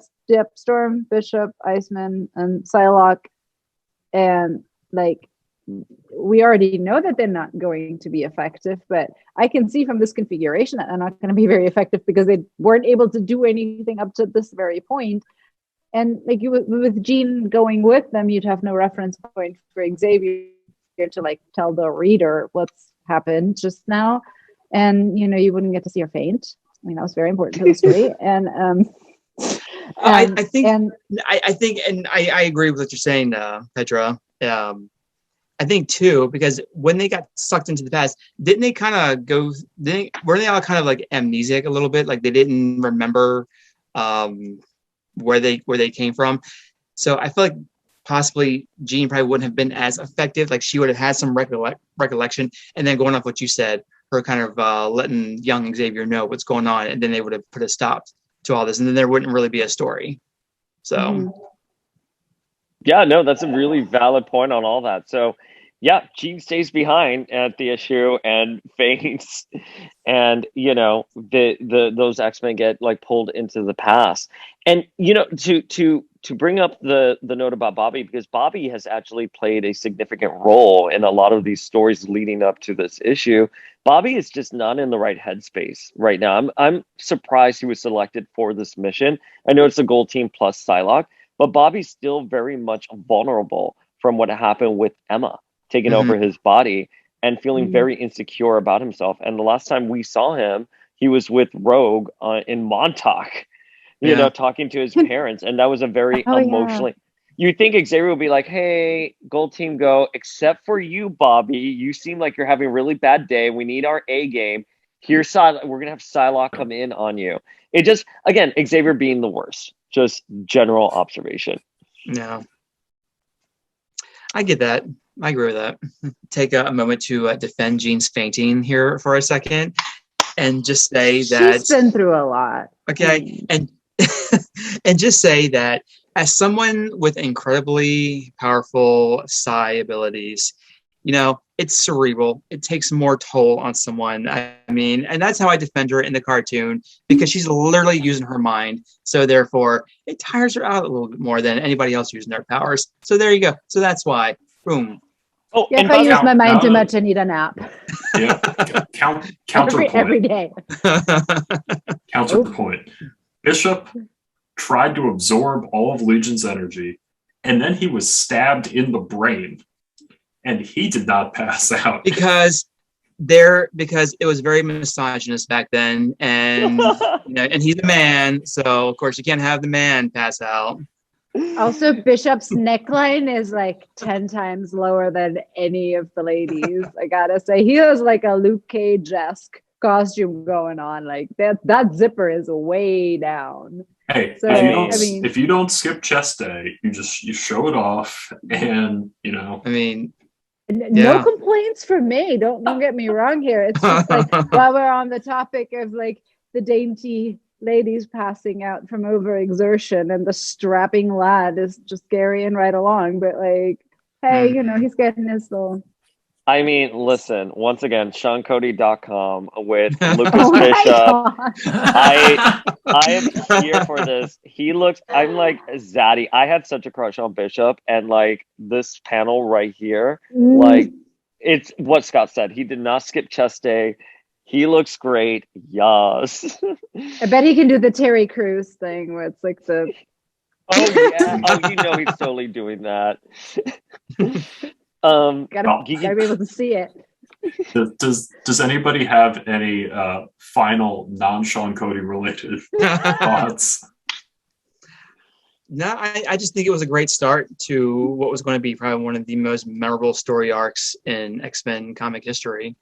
S4: Storm, Bishop, Iceman, and Psylocke. And like, we already know that they're not going to be effective, but I can see from this configuration that they're not going to be very effective because they weren't able to do anything up to this very point. And like, with Jean going with them, you'd have no reference point for Xavier to like tell the reader what's happened just now, and you wouldn't get to see her faint. I mean, that was very important to the story. And
S5: I think, and I agree with what you're saying, Petra. I think too, because when they got sucked into the past, didn't they kind of go? Were they all kind of like amnesiac a little bit? Like they didn't remember where they came from. So I feel like possibly Jean probably wouldn't have been as effective. Like she would have had some recollection, and then going off what you said, her kind of letting young Xavier know what's going on, and then they would have put a stop to all this, and then there wouldn't really be a story. So,
S2: yeah, no, that's a really valid point on all that. So, yeah, Jean stays behind at the issue and faints, and those X-Men get like pulled into the past. And to bring up the note about Bobby, because Bobby has actually played a significant role in a lot of these stories leading up to this issue. Bobby is just not in the right headspace right now. I'm surprised he was selected for this mission. I know it's a gold team plus Psylocke, but Bobby's still very much vulnerable from what happened with Emma taking over his body and feeling very insecure about himself. And the last time we saw him, he was with Rogue in Montauk, talking to his parents. And that was a very emotionally... You think Xavier will be like, hey, gold team go, except for you, Bobby. You seem like you're having a really bad day. We need our A game. Here's we're going to have Psylocke come in on you. It just, again, Xavier being the worst. Just general observation.
S5: No. I get that. I agree with that. Take a moment to defend Jean's fainting here for a second and just say that...
S4: She's been through a lot.
S5: Okay. And just say that as someone with incredibly powerful psi abilities, it's cerebral. It takes more toll on someone. I mean, and that's how I defend her in the cartoon, because she's literally using her mind. So therefore, it tires her out a little bit more than anybody else using their powers. So there you go. So that's why. Boom.
S2: Oh,
S4: yeah, if I use my mind too much, I need a nap.
S3: Yeah. Counterpoint.
S4: Every day.
S3: Counterpoint. Bishop tried to absorb all of Legion's energy, and then he was stabbed in the brain, and he did not pass out
S5: because it was very misogynist back then, and and he's a man, so of course you can't have the man pass out.
S4: Also, Bishop's neckline is like 10 times lower than any of the ladies. I gotta say, he has like a Luke Cage-esque costume going on. Like that zipper is way down.
S3: Hey,
S4: so,
S3: if you don't skip chest day, you show it off, and
S5: I mean,
S4: No complaints from me. Don't get me wrong here. It's just like while we're on the topic of like the dainty ladies passing out from overexertion and the strapping lad is just carrying right along, but like, hey, he's getting his little.
S2: I mean, listen, once again, SeanCody.com with Lucas Bishop. I am here for this. I'm like Zaddy. I had such a crush on Bishop, and like this panel right here, like it's what Scott said. He did not skip chest day. He looks great. Yes.
S4: I bet he can do the Terry Crews thing where it's like the.
S2: Oh yeah. Oh, he's totally doing that.
S4: Gotta be able to see it.
S3: Does anybody have any final non-Sean Cody related thoughts?
S5: No, I just think it was a great start to what was going to be probably one of the most memorable story arcs in X-Men comic history.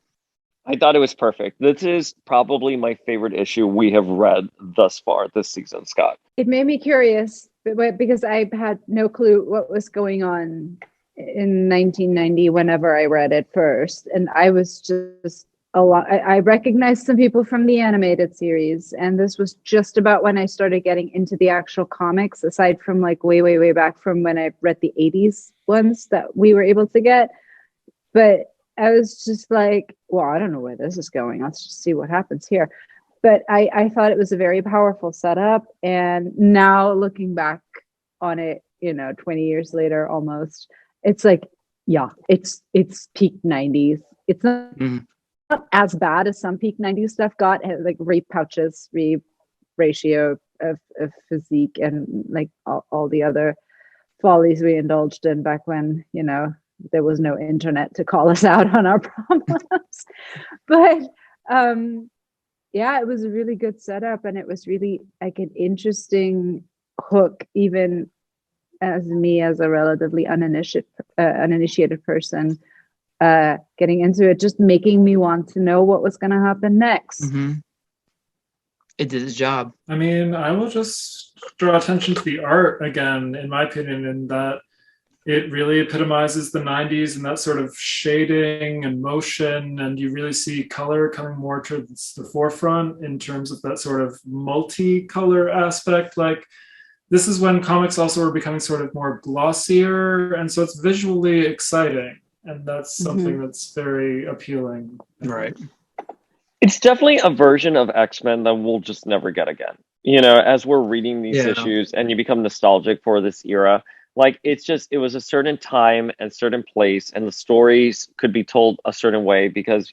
S2: I thought it was perfect. This is probably my favorite issue we have read thus far this season, Scott.
S4: It made me curious because I had no clue what was going on in 1990 whenever I read it first, and I was just I recognized some people from the animated series, and this was just about when I started getting into the actual comics, aside from like way back from when I read the 80s ones that we were able to get. But I was just like, well, I don't know where this is going. Let's just see what happens here. But I thought it was a very powerful setup, and now looking back on it, 20 years later almost, it's like, yeah, it's peak 90s. It's not as bad as some peak 90s stuff got, like rape pouches, ratio of physique, and like all the other follies we indulged in back when, there was no internet to call us out on our problems. But yeah, it was a really good setup, and it was really like an interesting hook, even as a relatively uninitiated person, getting into it, just making me want to know what was going to happen next.
S5: It did its job.
S6: I mean, I will just draw attention to the art again, in my opinion, in that it really epitomizes the 90s and that sort of shading and motion, and you really see color coming more towards the forefront in terms of that sort of multicolor aspect. Like, this is when comics also were becoming sort of more glossier, and so it's visually exciting, and that's something that's very appealing.
S5: Right.
S2: It's definitely a version of X-Men that we'll just never get again. As we're reading these issues and you become nostalgic for this era, like it was a certain time and certain place, and the stories could be told a certain way because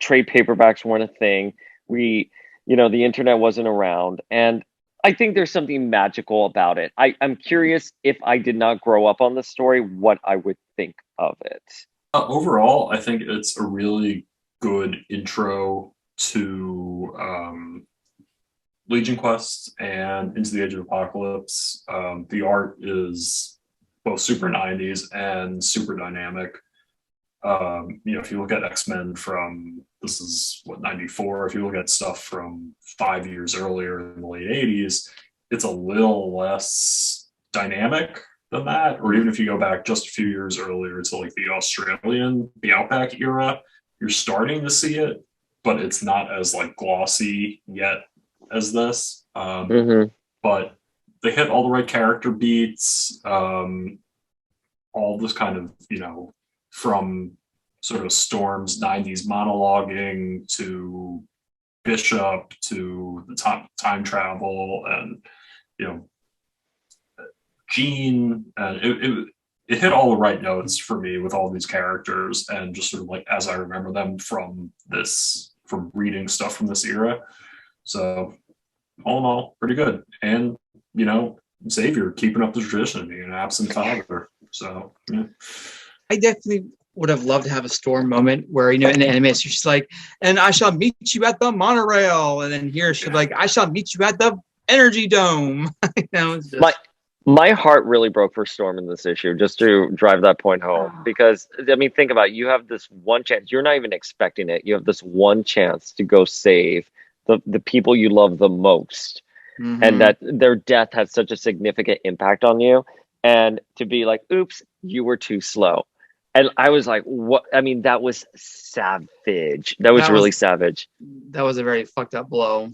S2: trade paperbacks weren't a thing. The internet wasn't around, and I think there's something magical about it. I'm curious, if I did not grow up on the story, what I would think of it.
S3: Overall, I think it's a really good intro to Legion Quest and Into the Age of Apocalypse. The art is both super 90s and super dynamic. If you look at X-Men from, this is 94, if you look at stuff from 5 years earlier in the late 80s, it's a little less dynamic than that. Or even if you go back just a few years earlier to like the Outback era, you're starting to see it, but it's not as like glossy yet as this. But they hit all the right character beats, all this kind of, from sort of Storm's 90s monologuing to Bishop to the time travel, and Jean, and it hit all the right notes for me with all these characters, and just sort of like as I remember them from reading stuff from this era. So all in all, pretty good. And Xavier keeping up the tradition of being an absent father. So yeah.
S5: I definitely would have loved to have a Storm moment where, in the anime, she's like, and I shall meet you at the monorail. And then here she's like, I shall meet you at the energy dome. It's just...
S2: My heart really broke for Storm in this issue, just to drive that point home. Because, think about it. You have this one chance. You're not even expecting it. You have this one chance to go save the people you love the most. And that their death has such a significant impact on you. And to be like, oops, you were too slow. And I was like, what? I mean, that was savage. That was really savage.
S5: That was a very fucked up blow.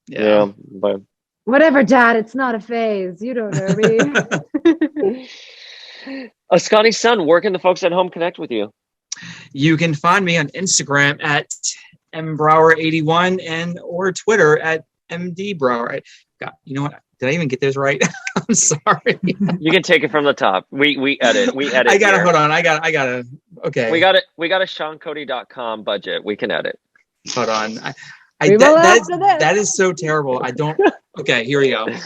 S2: Yeah. But
S4: Whatever, Dad. It's not a phase. You don't know me.
S2: Askani Son, where can the folks at home connect with you?
S5: You can find me on Instagram at mbrower81 and or Twitter at mdbrower. God, you know what? Did I even get this right? I'm sorry.
S2: You can take it from the top. We edit.
S5: I gotta
S2: here.
S5: hold on. I gotta. Okay.
S2: We got it. We got a SeanCody.com budget. We can edit.
S5: Hold on. That is so terrible. I don't. Okay, here we go. All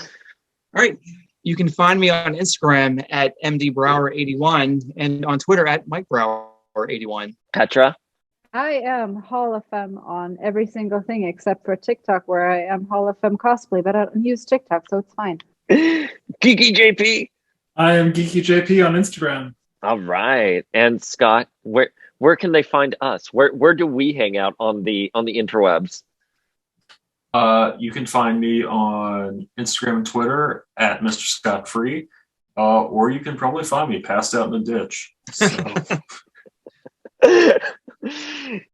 S5: right. You can find me on Instagram at mdbrower81 and on Twitter at mikebrower81.
S2: Petra?
S4: I am Hall of Femme on every single thing except for TikTok, where I am Hall of Femme cosplay, but I don't use TikTok, so it's fine.
S2: Geeky JP?
S6: I am Geeky JP on Instagram.
S2: All right. And Scott, where can they find us? Where do we hang out on the interwebs?
S3: You can find me on Instagram and Twitter at Mr. Scott Free, or you can probably find me passed out in a ditch. So.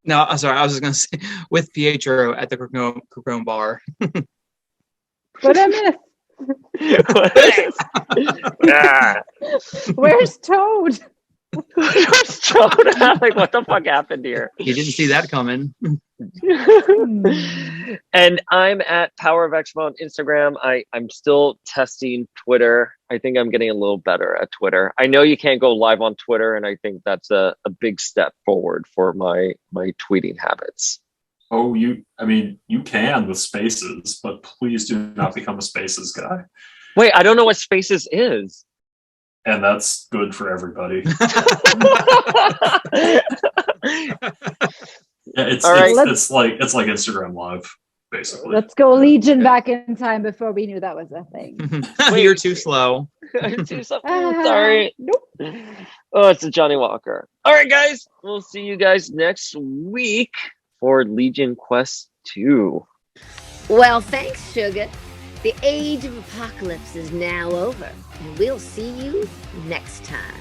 S5: No, I'm sorry. I was just going to say with Pietro at the Crocone Bar.
S4: What I missed? Where's Toad?
S2: Where's Toad? Like, what the fuck happened here?
S5: You didn't see that coming.
S2: And I'm at Power of Expo on Instagram. I'm still testing Twitter. I think I'm getting a little better at Twitter. I know you can't go live on Twitter, and I think that's a big step forward for my tweeting habits.
S3: Oh, you can with Spaces, but please do not become a Spaces guy.
S2: Wait, I don't know what Spaces is.
S3: And that's good for everybody. It's like Instagram Live, basically.
S4: Let's go Legion back in time before we knew that was a thing.
S5: You're too slow.
S2: Sorry.
S4: Nope.
S2: Oh, it's a Johnny Walker. All right, guys. We'll see you guys next week for Legion Quest 2.
S1: Well, thanks, Sugar. The age of apocalypse is now over, and we'll see you next time.